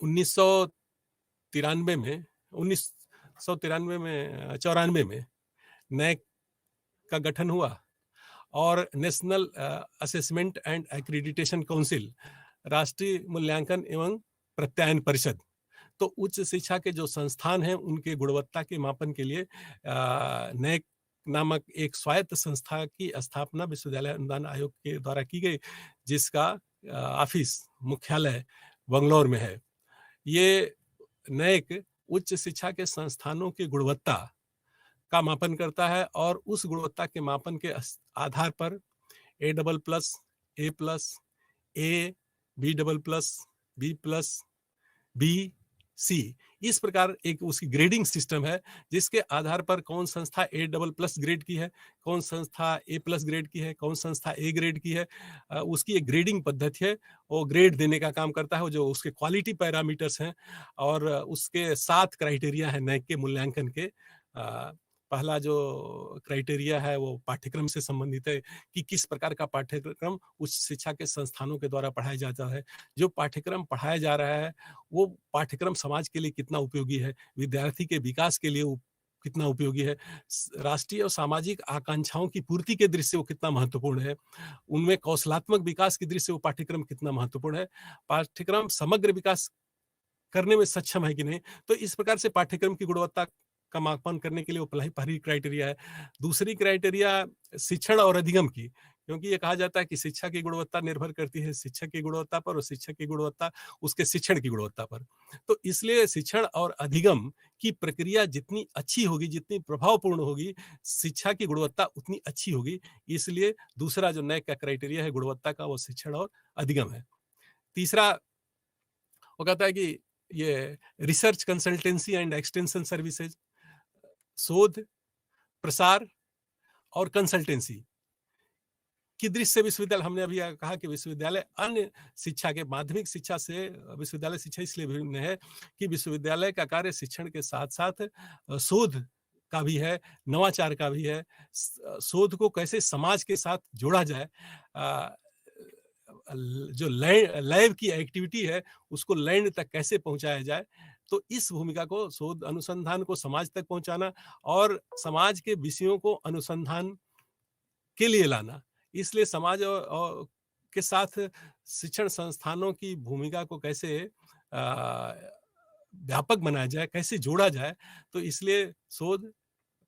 A: 1993 में 1993 में 94 में नैक का गठन हुआ और national assessment and accreditation council, राष्ट्रीय मूल्यांकन एवं प्रत्यायन परिषद, तो उच्च शिक्षा के जो संस्थान हैं उनके गुणवत्ता के मापन के लिए नैक नामक एक स्वायत्त संस्था की स्थापना विश्वविद्यालय अनुदान आयोग के द्वारा की गई, जिसका ऑफिस मुख्यालय बंगलौर में है। ये नैक उच्च शिक्षा के संस्थानों की गुणवत्ता का मापन करता है और उस गुणवत्ता के मापन के आधार पर A++, A+, A, B++, B+, B, C, इस प्रकार एक उसकी ग्रेडिंग सिस्टम है, जिसके आधार पर कौन संस्था A++ ग्रेड की है, कौन संस्था A+ ग्रेड की है, कौन संस्था A ग्रेड की है, उसकी एक ग्रेडिंग पद्धति है। वो ग्रेड देने का काम करता है, जो उसके क्वालिटी पैरामीटर्स हैं और उसके 7 क्राइटेरिया है नैक के मूल्यांकन के। पहला जो क्राइटेरिया है वो पाठ्यक्रम से संबंधित है कि किस प्रकार का पाठ्यक्रम उच्च शिक्षा के संस्थानों के द्वारा पढ़ाया जाता है। जो पाठ्यक्रम पढ़ाया जा रहा है वो पाठ्यक्रम समाज के लिए कितना उपयोगी है, विद्यार्थी के विकास के लिए कितना उपयोगी है, राष्ट्रीय और सामाजिक आकांक्षाओं की पूर्ति के दृष्टि से वो कितना महत्वपूर्ण है, उनमें कौशलात्मक विकास की दृष्टि से वो पाठ्यक्रम कितना महत्वपूर्ण है, पाठ्यक्रम समग्र विकास करने में सक्षम है कि नहीं। तो इस प्रकार से पाठ्यक्रम की गुणवत्ता का मापन करने के लिए वो पहली क्राइटेरिया है। दूसरी क्राइटेरिया शिक्षण और अधिगम की, क्योंकि ये कहा जाता है कि शिक्षा की गुणवत्ता निर्भर करती है शिक्षक की गुणवत्ता पर और शिक्षक की गुणवत्ता उसके शिक्षण की गुणवत्ता पर। तो इसलिए शिक्षण और अधिगम की प्रक्रिया जितनी अच्छी होगी, जितनी प्रभावपूर्ण होगी, शिक्षा की गुणवत्ता उतनी अच्छी होगी। इसलिए दूसरा जो नैक का क्राइटेरिया है गुणवत्ता का, वो शिक्षण और अधिगम है। तीसरा वो कहता है कि ये research consultancy and extension services, शोध, प्रसार और कंसल्टेंसी की दृष्टि से विश्वविद्यालय, हमने अभी कहा कि विश्वविद्यालय अन्य शिक्षा के माध्यमिक शिक्षा से विश्वविद्यालय शिक्षा इसलिए भिन्न है कि विश्वविद्यालय का कार्य शिक्षण के साथ साथ शोध का भी है, नवाचार का भी है। शोध को कैसे समाज के साथ जोड़ा जाए, जो लैब की एक्टिविटी है उसको लैंड तक कैसे पहुंचाया जाए, तो इस भूमिका को, शोध अनुसंधान को समाज तक पहुंचाना और समाज के विषयों को अनुसंधान के लिए लाना, इसलिए समाज और के साथ शिक्षण संस्थानों की भूमिका को कैसे व्यापक बनाया जाए, कैसे जोड़ा जाए, तो इसलिए शोध,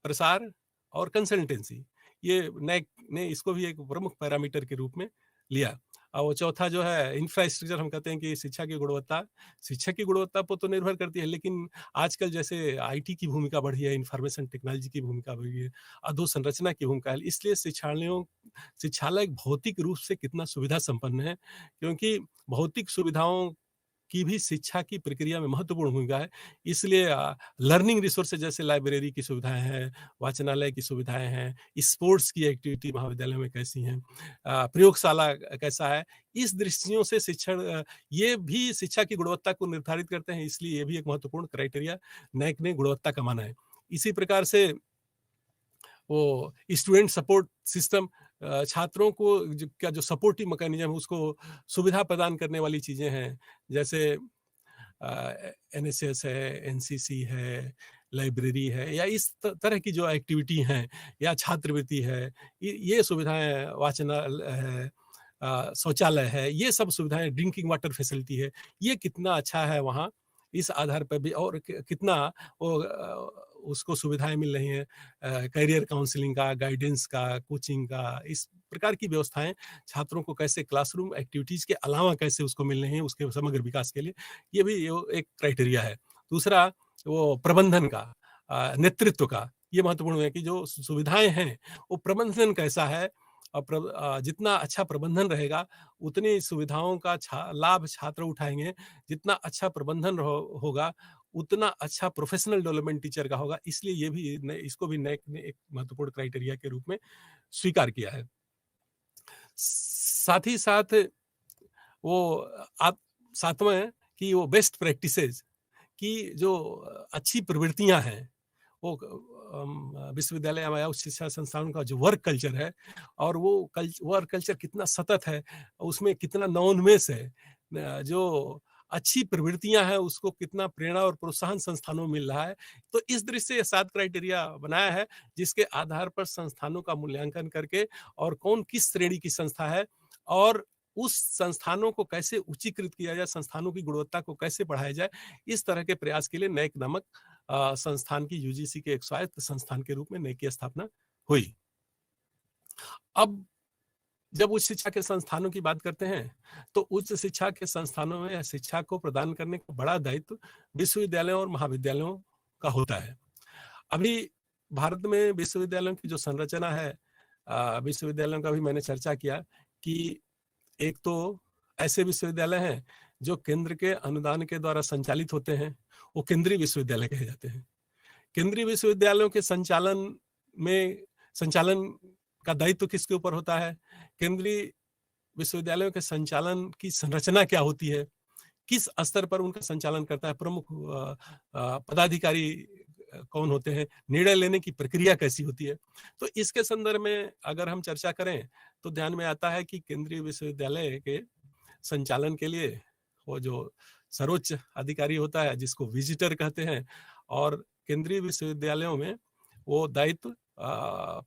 A: प्रसार और कंसल्टेंसी, ये नैक ने इसको भी एक प्रमुख पैरामीटर के रूप में लिया। और वो चौथा जो है इंफ्रास्ट्रक्चर, हम कहते हैं कि शिक्षा की गुणवत्ता, शिक्षा की गुणवत्ता पर तो निर्भर करती है, लेकिन आजकल जैसे आईटी की भूमिका बढ़ी है, इंफॉर्मेशन टेक्नोलॉजी की भूमिका बढ़ी है, अधोसंरचना की भूमिका है, इसलिए शिक्षालय भौतिक रूप से कितना सुविधा संपन्न है, क्योंकि भौतिक सुविधाओं की भी शिक्षा की प्रक्रिया में महत्वपूर्ण भूमिका है। इसलिए लर्निंग रिसोर्सेज जैसे लाइब्रेरी की सुविधाएं हैं, वाचनालय की सुविधाएं हैं, स्पोर्ट्स की एक्टिविटी महाविद्यालय में कैसी हैं, प्रयोगशाला कैसा है, इस दृष्टियों से शिक्षण ये भी शिक्षा की गुणवत्ता को निर्धारित करते हैं। इसलिए ये भी एक महत्वपूर्ण क्राइटेरिया नैक ने गुणवत्ता का माना है। इसी प्रकार से वो स्टूडेंट सपोर्ट सिस्टम, छात्रों को का जो सपोर्टिव मैकेनिज्म है उसको सुविधा प्रदान करने वाली चीजें हैं, जैसे एनएसएस है, एनसीसी है, लाइब्रेरी है, या इस तरह की जो एक्टिविटी हैं, या छात्रवृत्ति है, ये सुविधाएं, वाचनालय है, शौचालय है, ये सब सुविधाएं, ड्रिंकिंग वाटर फैसिलिटी है, ये कितना अच्छा है वहाँ, इस आधार पर भी, और कितना वो उसको सुविधाएं मिल रही हैं, करियर काउंसलिंग का, गाइडेंस का, कोचिंग का, इस प्रकार की व्यवस्थाएं छात्रों को कैसे क्लासरूम एक्टिविटीज के अलावा कैसे उसको मिल रही हैं उसके समग्र विकास के लिए, ये भी एक क्राइटेरिया है। दूसरा, वो प्रबंधन का, नेतृत्व का, ये महत्वपूर्ण है कि जो सुविधाएं हैं वो प्रबंधन कैसा है, और जितना अच्छा प्रबंधन रहेगा उतनी सुविधाओं का लाभ छात्र उठाएंगे। जितना अच्छा प्रबंधन होगा उतना अच्छा प्रोफेशनल डेवलपमेंट टीचर का होगा। इसलिए ये भी इसको भी नेक ने एक महत्वपूर्ण क्राइटेरिया के रूप में स्वीकार किया है। साथ ही साथ वो आप सातवां कि वो बेस्ट प्रैक्टिसेस की जो अच्छी प्रवृत्तियां हैं, वो विश्वविद्यालय या उच्च शिक्षा संस्थानों का जो वर्क कल्चर है, और वो वर्क कल्चर कितना सतत है, उसमें कितना नवोन्मेष है, जो अच्छी प्रवृत्तियां हैं उसको कितना प्रेरणा और प्रोत्साहन संस्थानों में मिल रहा है। तो इस दृष्टि से 7 क्राइटेरिया बनाया है, जिसके आधार पर संस्थानों का मूल्यांकन करके, और कौन किस श्रेणी की संस्था है, और उस संस्थानों को कैसे उच्चीकृत किया जाए, संस्थानों की गुणवत्ता को कैसे बढ़ाया जाए, इस तरह के प्रयास के लिए नैक नामक संस्थान की, यूजीसी के एक स्वायत्त संस्थान के रूप में नैक की स्थापना हुई। अब जब उच्च शिक्षा के संस्थानों की बात करते हैं, तो उच्च शिक्षा के संस्थानों में शिक्षा को प्रदान करने का बड़ा दायित्व विश्वविद्यालयों और महाविद्यालयों का होता है। अभी भारत में विश्वविद्यालयों की जो संरचना है, विश्वविद्यालयों का भी मैंने चर्चा किया कि एक तो ऐसे विश्वविद्यालय हैं जो केंद्र के अनुदान के द्वारा संचालित होते हैं, वो केंद्रीय विश्वविद्यालय कहे जाते हैं। केंद्रीय विश्वविद्यालयों के संचालन का दायित्व किसके ऊपर होता है? केंद्रीय विश्वविद्यालयों के संचालन की संरचना क्या होती है, किस स्तर पर उनका संचालन करता है, प्रमुख पदाधिकारी कौन होते हैं, निर्णय लेने की प्रक्रिया कैसी होती है। तो इसके संदर्भ में अगर हम चर्चा करें तो ध्यान में आता है कि केंद्रीय विश्वविद्यालय के संचालन के लिए वो जो सर्वोच्च अधिकारी होता है, जिसको विजिटर कहते हैं, और केंद्रीय विश्वविद्यालयों में वो दायित्व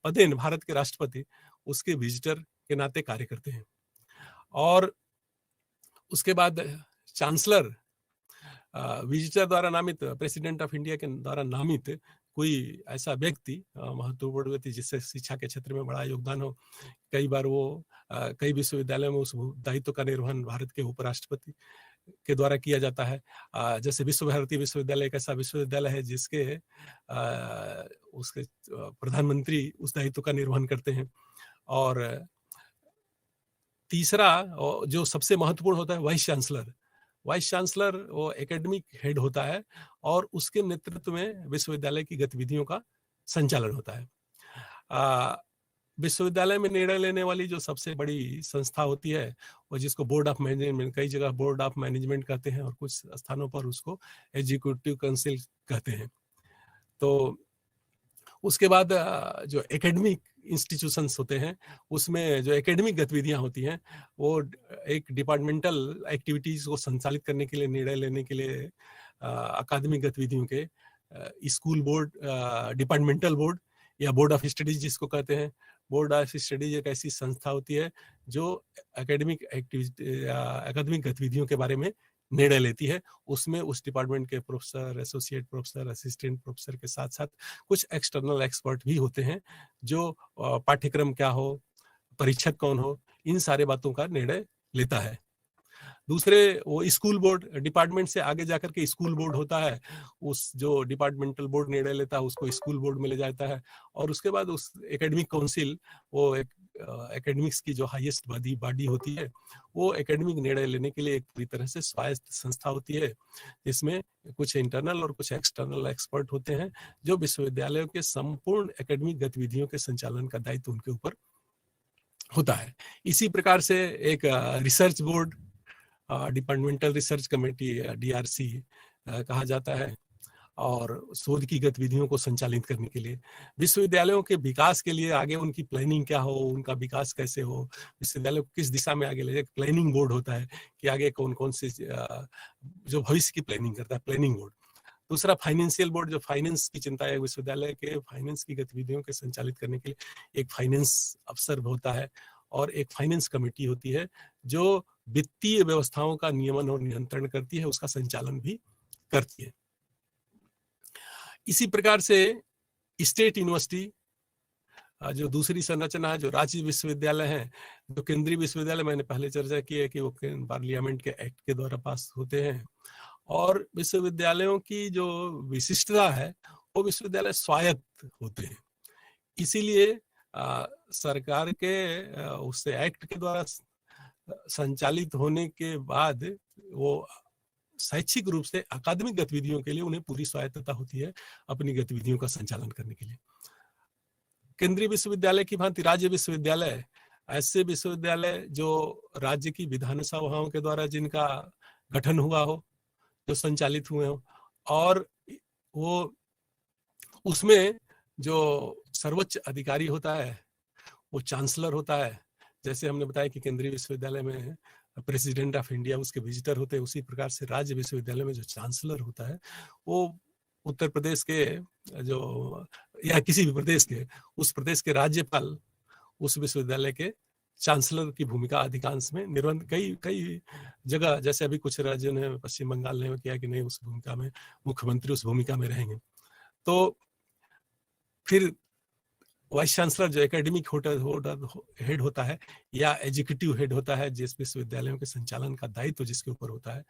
A: पदेन भारत के राष्ट्रपति उसके विजिटर के नाते कार्य करते हैं। और उसके बाद चांसलर, विजिटर द्वारा नामित, प्रेसिडेंट ऑफ इंडिया के द्वारा नामित कोई ऐसा व्यक्ति, महत्वपूर्ण व्यक्ति जिससे शिक्षा के क्षेत्र में बड़ा योगदान हो। कई बार वो कई विश्वविद्यालयों में उस दायित्व का निर्वहन भारत के उपराष्ट्रपति के द्वारा किया जाता है। जैसे विश्व भारती विश्वविद्यालय एक ऐसा विश्वविद्यालय है जिसके उसके प्रधानमंत्री उस दायित्व का निर्वहन करते हैं। और तीसरा जो सबसे महत्वपूर्ण होता है, वाइस चांसलर। वाइस चांसलर वो एकेडमिक हेड होता है, और उसके नेतृत्व में विश्वविद्यालय की गतिविधियों का संचालन होता है। विश्वविद्यालय में निर्णय लेने वाली जो सबसे बड़ी संस्था होती है, वो जिसको बोर्ड ऑफ मैनेजमेंट, कई जगह बोर्ड ऑफ मैनेजमेंट कहते हैं और कुछ स्थानों पर उसको एग्जीक्यूटिव काउंसिल कहते हैं। तो उसके बाद जो एकेडमिक इंस्टीट्यूशंस होते हैं, उसमें जो एकेडमिक गतिविधियां होती हैं, वो एक डिपार्टमेंटल एक्टिविटीज को संचालित करने के लिए, निर्णय लेने के लिए अकादमिक गतिविधियों के स्कूल बोर्ड, डिपार्टमेंटल बोर्ड या बोर्ड ऑफ स्टडीज जिसको कहते हैं। बोर्ड ऑफ स्टडीज एक ऐसी संस्था होती है जो एकेडमिक गतिविधियों के बारे में निर्णय लेती है। उसमें उस डिपार्टमेंट के professor, associate professor, assistant professor के साथ साथ कुछ एक्सटर्नल एक्सपर्ट भी होते हैं, जो पाठ्यक्रम क्या हो, परीक्षक कौन हो, इन सारे बातों का निर्णय लेता है। दूसरे, वो स्कूल बोर्ड, डिपार्टमेंट से आगे जाकर के स्कूल बोर्ड होता है। उस जो डिपार्टमेंटल बोर्ड निर्णय लेता है उसको स्कूल बोर्ड में ले जाता है। और उसके बाद उस एकेडमिक काउंसिल, वो एक एकेडमिक्स की जो हाईएस्ट बॉडी होती है, वो एकेडमिक निर्णय लेने के लिए एक पूरी तरह से स्वायत्त संस्था होती है, जिसमें कुछ इंटरनल और कुछ एक्सटर्नल एक्सपर्ट होते हैं, जो विश्वविद्यालयों के संपूर्ण एकेडमिक गतिविधियों के संचालन का दायित्व उनके ऊपर होता है। इसी प्रकार से एक research board, departmental research committee, DRC कहा जाता है। और शोध की गतिविधियों को संचालित करने के लिए, विश्वविद्यालयों के विकास के लिए आगे उनकी प्लानिंग क्या हो, उनका विकास कैसे हो, विश्वविद्यालय को किस दिशा में आगे ले जाए। प्लानिंग बोर्ड होता है कि आगे कौन कौन सी जो भविष्य की प्लानिंग करता है, प्लानिंग बोर्ड। दूसरा फाइनेंशियल बोर्ड, जो फाइनेंस की चिंता है, विश्वविद्यालय के फाइनेंस की गतिविधियों के संचालित करने के लिए एक फाइनेंस अफसर होता है और एक फाइनेंस कमेटी होती है जो वित्तीय व्यवस्थाओं का नियमन और नियंत्रण करती है, उसका संचालन भी करती है। इसी प्रकार से स्टेट यूनिवर्सिटी जो दूसरी संरचना है, जो राज्य विश्वविद्यालय है, जो केंद्रीय विश्वविद्यालय, मैंने पहले चर्चा की है कि वो पार्लियामेंट के एक्ट के द्वारा पास होते हैं। और विश्वविद्यालयों की जो विशिष्टता है, वो विश्वविद्यालय स्वायत्त होते हैं। इसीलिए सरकार के उससे एक्ट के द्वारा संचालित होने के बाद वो शैक्षिक रूप से अकादमिक गतिविधियों के लिए उन्हें पूरी स्वायत्तता होती है अपनी गतिविधियों का संचालन करने के लिए। केंद्रीय विश्वविद्यालय की भांति राज्य विश्वविद्यालय ऐसे विश्वविद्यालय जो राज्य की विधानसभाओं के द्वारा जिनका गठन हुआ हो, जो संचालित हुए हो, और वो उसमें जो सर्वोच्च अधिकारी होता है वो चांसलर होता है। जैसे हमने बताया कि केंद्रीय विश्वविद्यालय में प्रेसिडेंट ऑफ इंडिया उसके विजिटर होते हैं, उसी प्रकार से राज्य विश्वविद्यालय में जो चांसलर होता है वो उत्तर प्रदेश के जो या किसी भी प्रदेश के, उस प्रदेश के राज्यपाल उस विश्वविद्यालय के चांसलर की भूमिका अधिकांश में निर्वहन कई जगह, जैसे अभी कुछ राज्यों ने, पश्चिम बंगाल ने किया कि नहीं, उस भूमिका में मुख्यमंत्री उस भूमिका में रहेंगे। तो फिर वाइस चांसलर जो एकेडमिक हेड होता है या एग्जीक्यूटिव हेड होता है, जिस विश्वविद्यालयों के संचालन का दायित्व जिसके ऊपर होता है,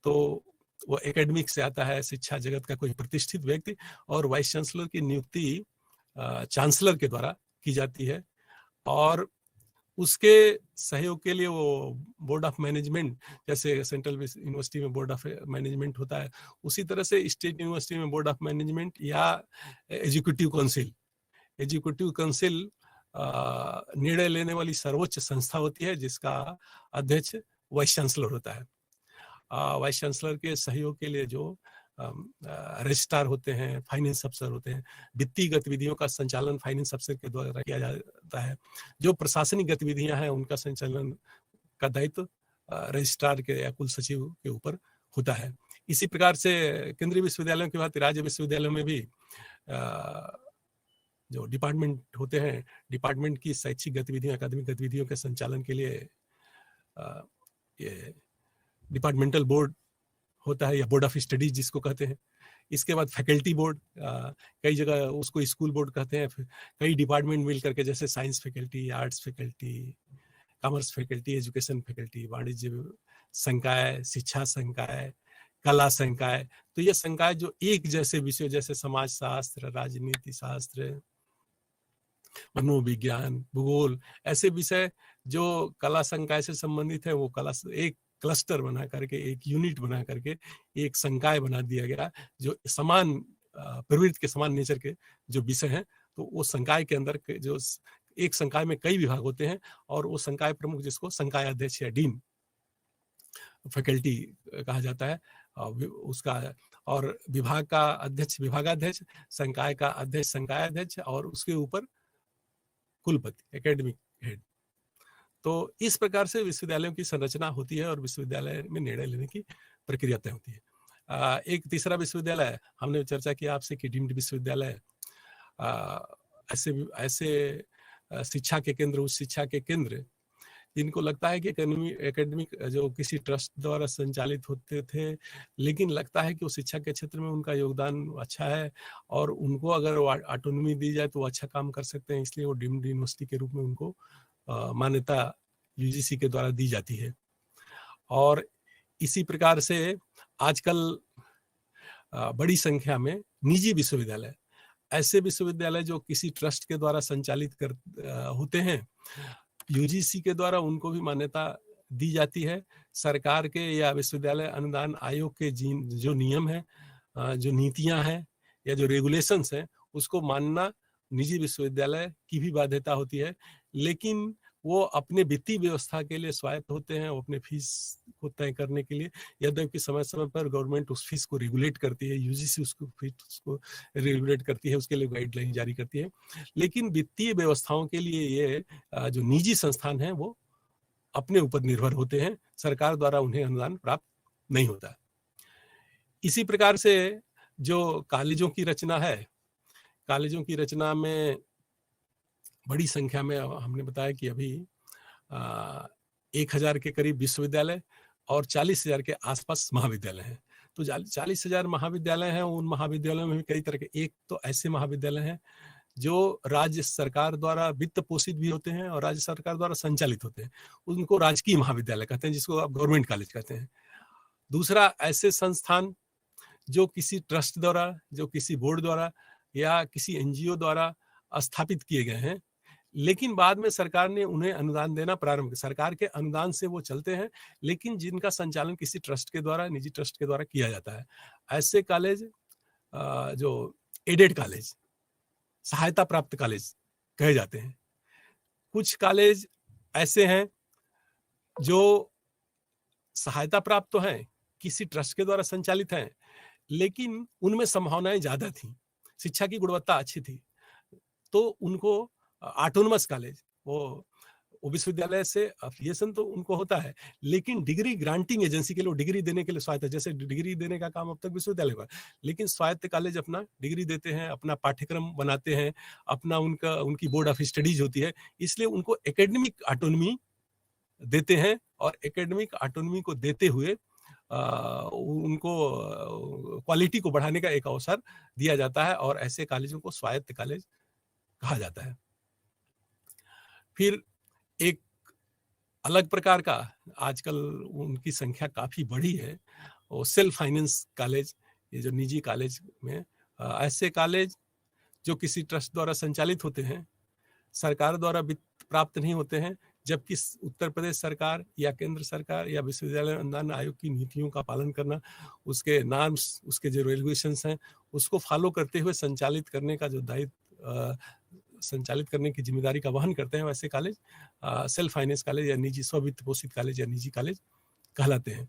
A: तो वो एकेडमिक से आता है, शिक्षा जगत का कोई प्रतिष्ठित व्यक्ति, और वाइस चांसलर की नियुक्ति चांसलर के द्वारा की जाती है। और उसके सहयोग के लिए वो बोर्ड ऑफ मैनेजमेंट, जैसे सेंट्रल यूनिवर्सिटी में बोर्ड ऑफ मैनेजमेंट होता है, उसी तरह से स्टेट यूनिवर्सिटी में बोर्ड ऑफ मैनेजमेंट या एग्जीक्यूटिव काउंसिल निर्णय लेने वाली सर्वोच्च संस्था होती है, जिसका अध्यक्ष वाइस चांसलर होता है। वाइस चांसलर के सहयोग के लिए जो रजिस्ट्रार होते हैं, फाइनेंस अफसर होते हैं, वित्तीय गतिविधियों का संचालन फाइनेंस अफसर के द्वारा किया जाता है। जो प्रशासनिक गतिविधियां हैं उनका संचालन का दायित्व रजिस्ट्रार के या कुल सचिव के ऊपर होता है। इसी प्रकार से केंद्रीय विश्वविद्यालयों की बात, राज्य विश्वविद्यालयों में भी जो डिपार्टमेंट होते हैं, डिपार्टमेंट की शैक्षिक गतिविधियों, अकादमिक गतिविधियों के संचालन के लिए ये डिपार्टमेंटल बोर्ड होता है या बोर्ड ऑफ स्टडीज जिसको कहते हैं। इसके बाद फैकल्टी बोर्ड, कई जगह उसको स्कूल बोर्ड कहते हैं। कई डिपार्टमेंट मिल करके, जैसे science faculty, arts faculty, commerce faculty, education faculty, वाणिज्य संकाय, शिक्षा संकाय, कला संकाय, तो ये संकाय जो एक जैसे विषय, जैसे समाज शास्त्र, राजनीति शास्त्र, मनोविज्ञान, भूगोल, ऐसे विषय जो कला संकाय से संबंधित है, वो कला एक क्लस्टर बना करके, एक यूनिट बना करके एक संकाय बना दिया गया, जो समान प्रवृत्ति के, समान नेचर के जो विषय हैं। तो वो संकाय के अंदर जो एक संकाय में कई विभाग होते हैं, और वो संकाय प्रमुख, जिसको संकाय अध्यक्ष या डीन फैकल्टी कहा जाता है, उसका, और विभाग का अध्यक्ष विभागाध्यक्ष, संकाय का अध्यक्ष संकाय अध्यक्ष, और उसके ऊपर कुलपति, एकेडमिक हेड। तो इस प्रकार से विश्वविद्यालयों की संरचना होती है और विश्वविद्यालय में निर्णय लेने की प्रक्रिया तय होती है। एक तीसरा विश्वविद्यालय, हमने चर्चा किया आपसे कि डीम्ड विश्वविद्यालय, ऐसे शिक्षा के केंद्र, उच्च शिक्षा के केंद्र जिनको लगता है कि एकेडमिक जो किसी ट्रस्ट द्वारा संचालित होते थे, लेकिन लगता है कि वो शिक्षा के क्षेत्र में उनका योगदान अच्छा है और उनको अगर ऑटोनॉमी दी जाए तो वो अच्छा काम कर सकते हैं, इसलिए वो डीम्ड यूनिवर्सिटी के रूप में उनको मान्यता यूजीसी के द्वारा दी जाती है। और इसी प्रकार से आजकल बड़ी संख्या में निजी विश्वविद्यालय, ऐसे विश्वविद्यालय जो किसी ट्रस्ट के द्वारा संचालित होते हैं, यूजीसी के द्वारा उनको भी मान्यता दी जाती है। सरकार के या विश्वविद्यालय अनुदान आयोग के जो नियम है, जो नीतियां हैं या जो रेगुलेशंस हैं, उसको मानना निजी विश्वविद्यालय की भी बाध्यता होती है। लेकिन वो अपने वित्तीय व्यवस्था के लिए स्वायत्त होते हैं, वो अपने फीस को तय करने के लिए, यद्यपि समय समय पर गवर्नमेंट उस फीस को रेगुलेट करती है, यूजीसी उसको फीस को रेगुलेट करती है, उसके लिए गाइडलाइन जारी करती है, लेकिन वित्तीय व्यवस्थाओं के लिए ये जो निजी संस्थान हैं वो अपने ऊपर निर्भर होते हैं, सरकार द्वारा उन्हें अनुदान प्राप्त नहीं होता। इसी प्रकार से जो कॉलेजों की रचना है, कॉलेजों की रचना में बड़ी संख्या में हमने बताया कि अभी 1000 के करीब विश्वविद्यालय और 40,000 के आसपास महाविद्यालय हैं। तो 40,000 महाविद्यालय हैं, उन महाविद्यालयों में भी कई तरह के, एक तो ऐसे महाविद्यालय हैं जो राज्य सरकार द्वारा वित्त पोषित भी होते हैं और राज्य सरकार द्वारा संचालित होते हैं, उनको राजकीय महाविद्यालय कहते हैं, जिसको आप गवर्नमेंट कॉलेज कहते हैं। दूसरा, ऐसे संस्थान जो किसी ट्रस्ट द्वारा, जो किसी बोर्ड द्वारा या किसी एनजीओ द्वारा स्थापित किए गए हैं, लेकिन बाद में सरकार ने उन्हें अनुदान देना प्रारंभ किया। सरकार के अनुदान से वो चलते हैं, लेकिन जिनका संचालन किसी ट्रस्ट के द्वारा, निजी ट्रस्ट के द्वारा किया जाता है। ऐसे कॉलेज जो एडेड कॉलेज, सहायता प्राप्त कॉलेज कहे जाते हैं। कुछ कॉलेज ऐसे हैं जो सहायता प्राप्त तो हैं, किसी ट्रस्ट के द्वारा संचालित हैं, लेकिन उनमें संभावनाएं ज्यादा थी, शिक्षा की गुणवत्ता अच्छी थी, तो उनको ऑटोनमस कॉलेज, वो विश्वविद्यालय से एफिलिएशन तो उनको होता है, लेकिन डिग्री ग्रांटिंग एजेंसी के लिए, डिग्री देने के लिए स्वायत्त, जैसे डिग्री देने का काम अब तक विश्वविद्यालय का, लेकिन स्वायत्त कॉलेज अपना डिग्री देते हैं, अपना पाठ्यक्रम बनाते हैं, अपना उनकी बोर्ड ऑफ स्टडीज होती है, इसलिए उनको एकेडमिक ऑटोनॉमी देते हैं, और एकेडमिक ऑटोनॉमी को देते हुए उनको क्वालिटी को बढ़ाने का एक अवसर दिया जाता है, और ऐसे कॉलेजों को स्वायत्त कॉलेज कहा जाता है। फिर एक अलग प्रकार का, आजकल उनकी संख्या काफी बढ़ी है, और सेल्फ फाइनेंस कॉलेज, ये जो निजी कॉलेज में ऐसे कॉलेज जो किसी ट्रस्ट द्वारा संचालित होते हैं, सरकार द्वारा वित्त प्राप्त नहीं होते हैं, जबकि उत्तर प्रदेश सरकार या केंद्र सरकार या विश्वविद्यालय अनुदान आयोग की नीतियों का पालन करना, उसके नॉर्म्स, उसके जो रेगुलेशंस हैं, उसको फॉलो करते हुए संचालित करने का जो दायित्व, संचालित करने की जिम्मेदारी का वहन करते हैं, वैसे कॉलेज सेल्फ फाइनेंस कॉलेज या निजी स्ववित्त पोषित कॉलेज या निजी कॉलेज कहलाते हैं।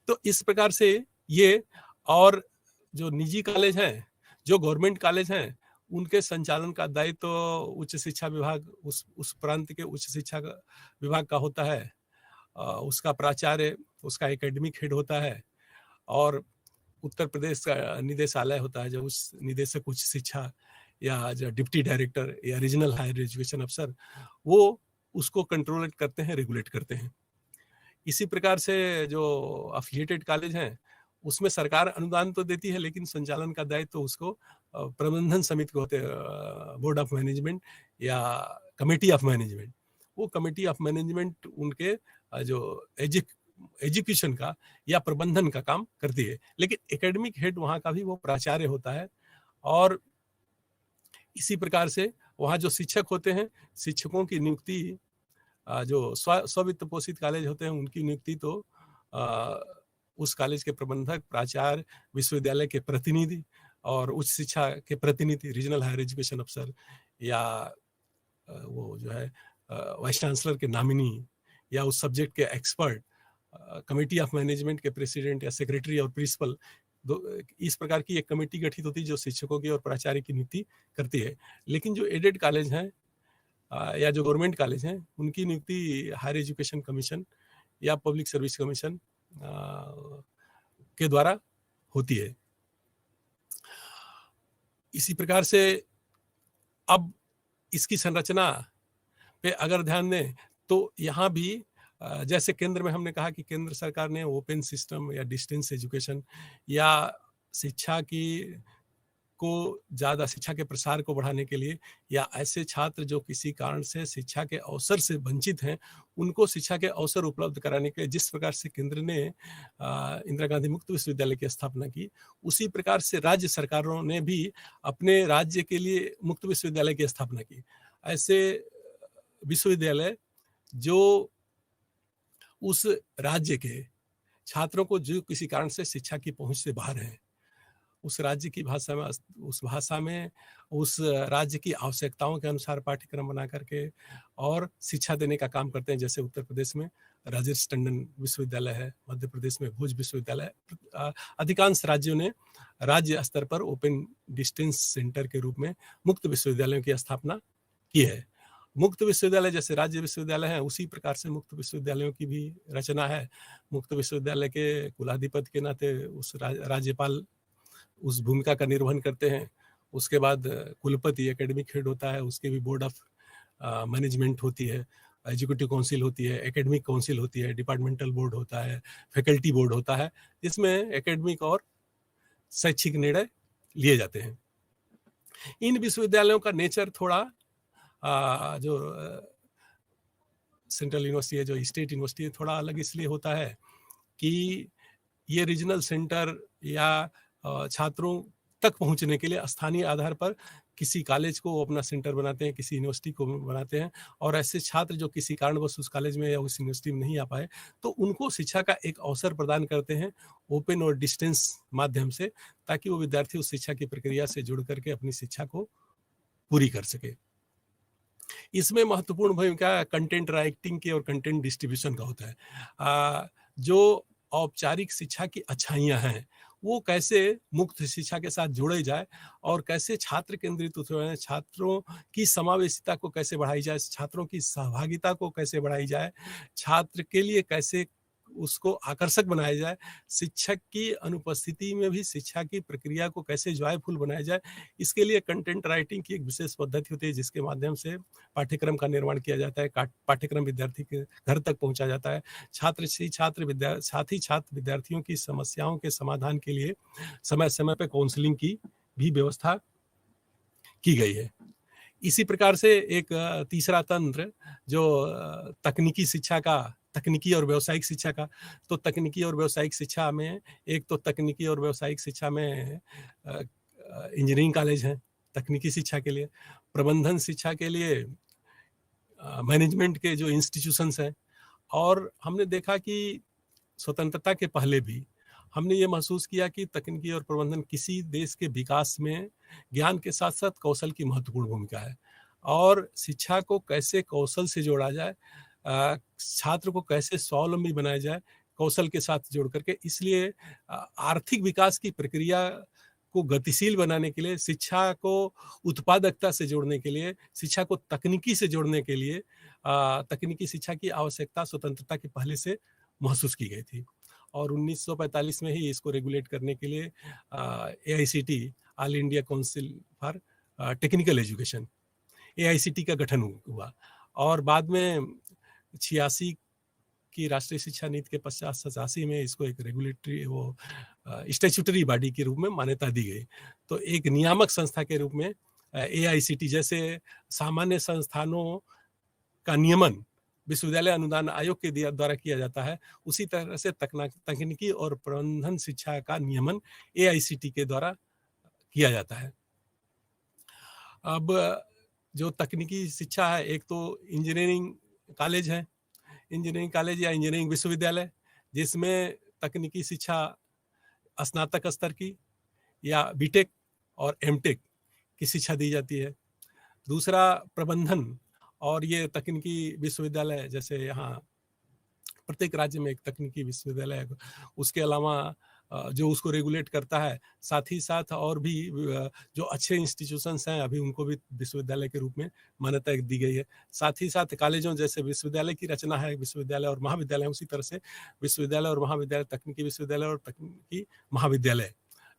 A: तो इस प्रकार से ये, और जो निजी कॉलेज हैं, जो गवर्नमेंट कॉलेज हैं, उनके संचालन का दायित्व तो उच्च शिक्षा विभाग, उस प्रांत के उच्च शिक्षा विभाग का होता है। उसका प्राचार्य, उसका एकेडमिक हेड होता है, और उत्तर प्रदेश का निदेशालय होता है, जो उस निदेशक उच्च शिक्षा या जो डिप्टी डायरेक्टर या रीजनल हायर एजुकेशन अफसर, वो उसको कंट्रोल करते हैं, रेगुलेट करते हैं। इसी प्रकार से जो अफिलिएटेड कॉलेज हैं, उसमें सरकार अनुदान तो देती है, लेकिन संचालन का दायित्व तो उसको प्रबंधन समिति को होते हैं, बोर्ड ऑफ मैनेजमेंट या कमेटी ऑफ मैनेजमेंट। वो कमेटी ऑफ मैनेजमेंट उनके जो एजुकेशन का या प्रबंधन का काम करती है, लेकिन एकेडमिक हेड वहाँ का भी वो प्राचार्य होता है। और इसी प्रकार से वहाँ जो शिक्षक होते हैं, शिक्षकों की नियुक्ति, जो स्ववित्त पोषित कॉलेज होते हैं, उनकी नियुक्ति तो उस कॉलेज के प्रबंधक, प्राचार्य, विश्वविद्यालय के प्रतिनिधि और उच्च शिक्षा के प्रतिनिधि, रीजनल हायर एजुकेशन अफसर या वो जो है वाइस चांसलर के नॉमिनी या उस सब्जेक्ट के एक्सपर्ट, कमेटी ऑफ मैनेजमेंट के प्रेसिडेंट या सेक्रेटरी और प्रिंसिपल, इस प्रकार की एक कमेटी गठित होती है जो शिक्षकों की और प्राचार्य की नियुक्ति करती है। लेकिन जो एडेड कॉलेज हैं या जो गवर्नमेंट कॉलेज हैं, उनकी नियुक्ति हायर एजुकेशन कमीशन या पब्लिक सर्विस कमीशन के द्वारा होती है। इसी प्रकार से अब इसकी संरचना पे अगर ध्यान दें तो यहाँ भी जैसे केंद्र में हमने कहा कि केंद्र सरकार ने ओपन सिस्टम या डिस्टेंस एजुकेशन या शिक्षा के प्रसार को बढ़ाने के लिए, या ऐसे छात्र जो किसी कारण से शिक्षा के अवसर से वंचित हैं, उनको शिक्षा के अवसर उपलब्ध कराने के लिए जिस प्रकार से केंद्र ने इंदिरा गांधी मुक्त विश्वविद्यालय की स्थापना की, उसी प्रकार से राज्य सरकारों ने भी अपने राज्य के लिए मुक्त विश्वविद्यालय की स्थापना की। ऐसे विश्वविद्यालय जो उस राज्य के छात्रों को जो किसी कारण से शिक्षा की पहुंच से बाहर हैं, उस राज्य की भाषा में उस भाषा में उस राज्य की आवश्यकताओं के अनुसार पाठ्यक्रम बना करके और शिक्षा देने का काम करते हैं। जैसे उत्तर प्रदेश में राजेश टंडन विश्वविद्यालय है, मध्य प्रदेश में भोज विश्वविद्यालय है। अधिकांश राज्यों ने राज्य स्तर पर ओपन डिस्टेंस सेंटर के रूप में मुक्त विश्वविद्यालयों की स्थापना की है। मुक्त विश्वविद्यालय जैसे राज्य विश्वविद्यालय है, उसी प्रकार से मुक्त विश्वविद्यालयों की भी रचना है। मुक्त विश्वविद्यालय के कुलाधिपति के नाते उस राज्यपाल उस भूमिका का निर्वहन करते हैं। उसके बाद कुलपति एकेडमिक हेड होता है, उसके भी बोर्ड ऑफ मैनेजमेंट होती है, एजुकेटिव काउंसिल होती है, एकेडमिक काउंसिल होती है, डिपार्टमेंटल बोर्ड होता है, फैकल्टी बोर्ड होता है, जिसमें एकेडमिक और शैक्षिक निर्णय लिए जाते हैं। इन विश्वविद्यालयों का नेचर थोड़ा जो सेंट्रल यूनिवर्सिटी है, जो स्टेट यूनिवर्सिटी है, थोड़ा अलग इसलिए होता है कि ये रीजनल सेंटर या छात्रों तक पहुंचने के लिए स्थानीय आधार पर किसी कॉलेज को अपना सेंटर बनाते हैं, किसी यूनिवर्सिटी को बनाते हैं, और ऐसे छात्र जो किसी कारणवश उस कॉलेज में या उस यूनिवर्सिटी में नहीं आ पाए, तो उनको शिक्षा का एक अवसर प्रदान करते हैं ओपन और डिस्टेंस माध्यम से, ताकि वो विद्यार्थी उस शिक्षा की प्रक्रिया से जुड़ करके अपनी शिक्षा को पूरी कर सके। इसमें महत्वपूर्ण भूमिका कंटेंट राइटिंग की और कंटेंट डिस्ट्रीब्यूशन का होता है। जो औपचारिक शिक्षा की अच्छाइयाँ हैं, वो कैसे मुक्त शिक्षा के साथ जोड़े जाए और कैसे छात्र केंद्रित उत्पन्न, छात्रों की समावेशिता को कैसे बढ़ाई जाए, छात्रों की सहभागिता को कैसे बढ़ाई जाए, छात्र के लिए कैसे उसको आकर्षक बनाया जाए, शिक्षक की अनुपस्थिति में भी शिक्षा की प्रक्रिया को कैसे जॉयफुल बनाया जाए, इसके लिए कंटेंट राइटिंग की एक विशेष पद्धति होती है, जिसके माध्यम से पाठ्यक्रम का निर्माण किया जाता है, पाठ्यक्रम विद्यार्थी के घर तक पहुंचा जाता है। साथ ही छात्र विद्यार्थियों की समस्याओं के समाधान के लिए समय समय पर काउंसलिंग की भी व्यवस्था की गई है। इसी प्रकार से एक तीसरा तंत्र जो तकनीकी और व्यावसायिक शिक्षा का, तो तकनीकी और व्यावसायिक शिक्षा में एक तो तकनीकी और व्यावसायिक शिक्षा में इंजीनियरिंग कॉलेज हैं तकनीकी शिक्षा के लिए, प्रबंधन शिक्षा के लिए मैनेजमेंट के जो इंस्टीट्यूशंस हैं। और हमने देखा कि स्वतंत्रता के पहले भी हमने ये महसूस किया कि तकनीकी और प्रबंधन किसी देश के विकास में ज्ञान के साथ साथ कौशल की महत्वपूर्ण भूमिका है, और शिक्षा को कैसे कौशल से जोड़ा जाए, छात्र को कैसे स्वावलंबी बनाया जाए कौशल के साथ जोड़ करके। इसलिए आर्थिक विकास की प्रक्रिया को गतिशील बनाने के लिए, शिक्षा को उत्पादकता से जोड़ने के लिए, शिक्षा को तकनीकी से जोड़ने के लिए तकनीकी शिक्षा की आवश्यकता स्वतंत्रता के पहले से महसूस की गई थी। और 1945 में ही इसको रेगुलेट करने के लिए AICT, all India council for technical education, AICT का गठन हुआ। और बाद में 86 की राष्ट्रीय शिक्षा नीति के पश्चात 87 में इसको एक रेगुलेटरी स्टैट्यूटरी बॉडी के रूप में मान्यता दी गई। तो एक नियामक संस्था के रूप में AICT जैसे सामान्य संस्थानों का नियमन विश्वविद्यालय अनुदान आयोग के द्वारा किया जाता है, उसी तरह से तकनीकी और प्रबंधन शिक्षा का नियमन AICT के द्वारा किया जाता है। अब जो तकनीकी शिक्षा है, एक तो इंजीनियरिंग कॉलेज है, इंजीनियरिंग कॉलेज या इंजीनियरिंग विश्वविद्यालय, जिसमें तकनीकी शिक्षा स्नातक स्तर की या बीटेक और एमटेक की शिक्षा दी जाती है। दूसरा प्रबंधन, और ये तकनीकी विश्वविद्यालय जैसे यहाँ प्रत्येक राज्य में एक तकनीकी विश्वविद्यालय है, उसके अलावा जो उसको रेगुलेट करता है, साथ ही साथ और भी जो अच्छे इंस्टीट्यूशंस हैं अभी उनको भी विश्वविद्यालय के रूप में मान्यता दी गई है। साथ ही साथ कॉलेजों जैसे विश्वविद्यालय की रचना है, विश्वविद्यालय और महाविद्यालय, उसी तरह से विश्वविद्यालय और महाविद्यालय, तकनीकी विश्वविद्यालय और तकनीकी महाविद्यालय,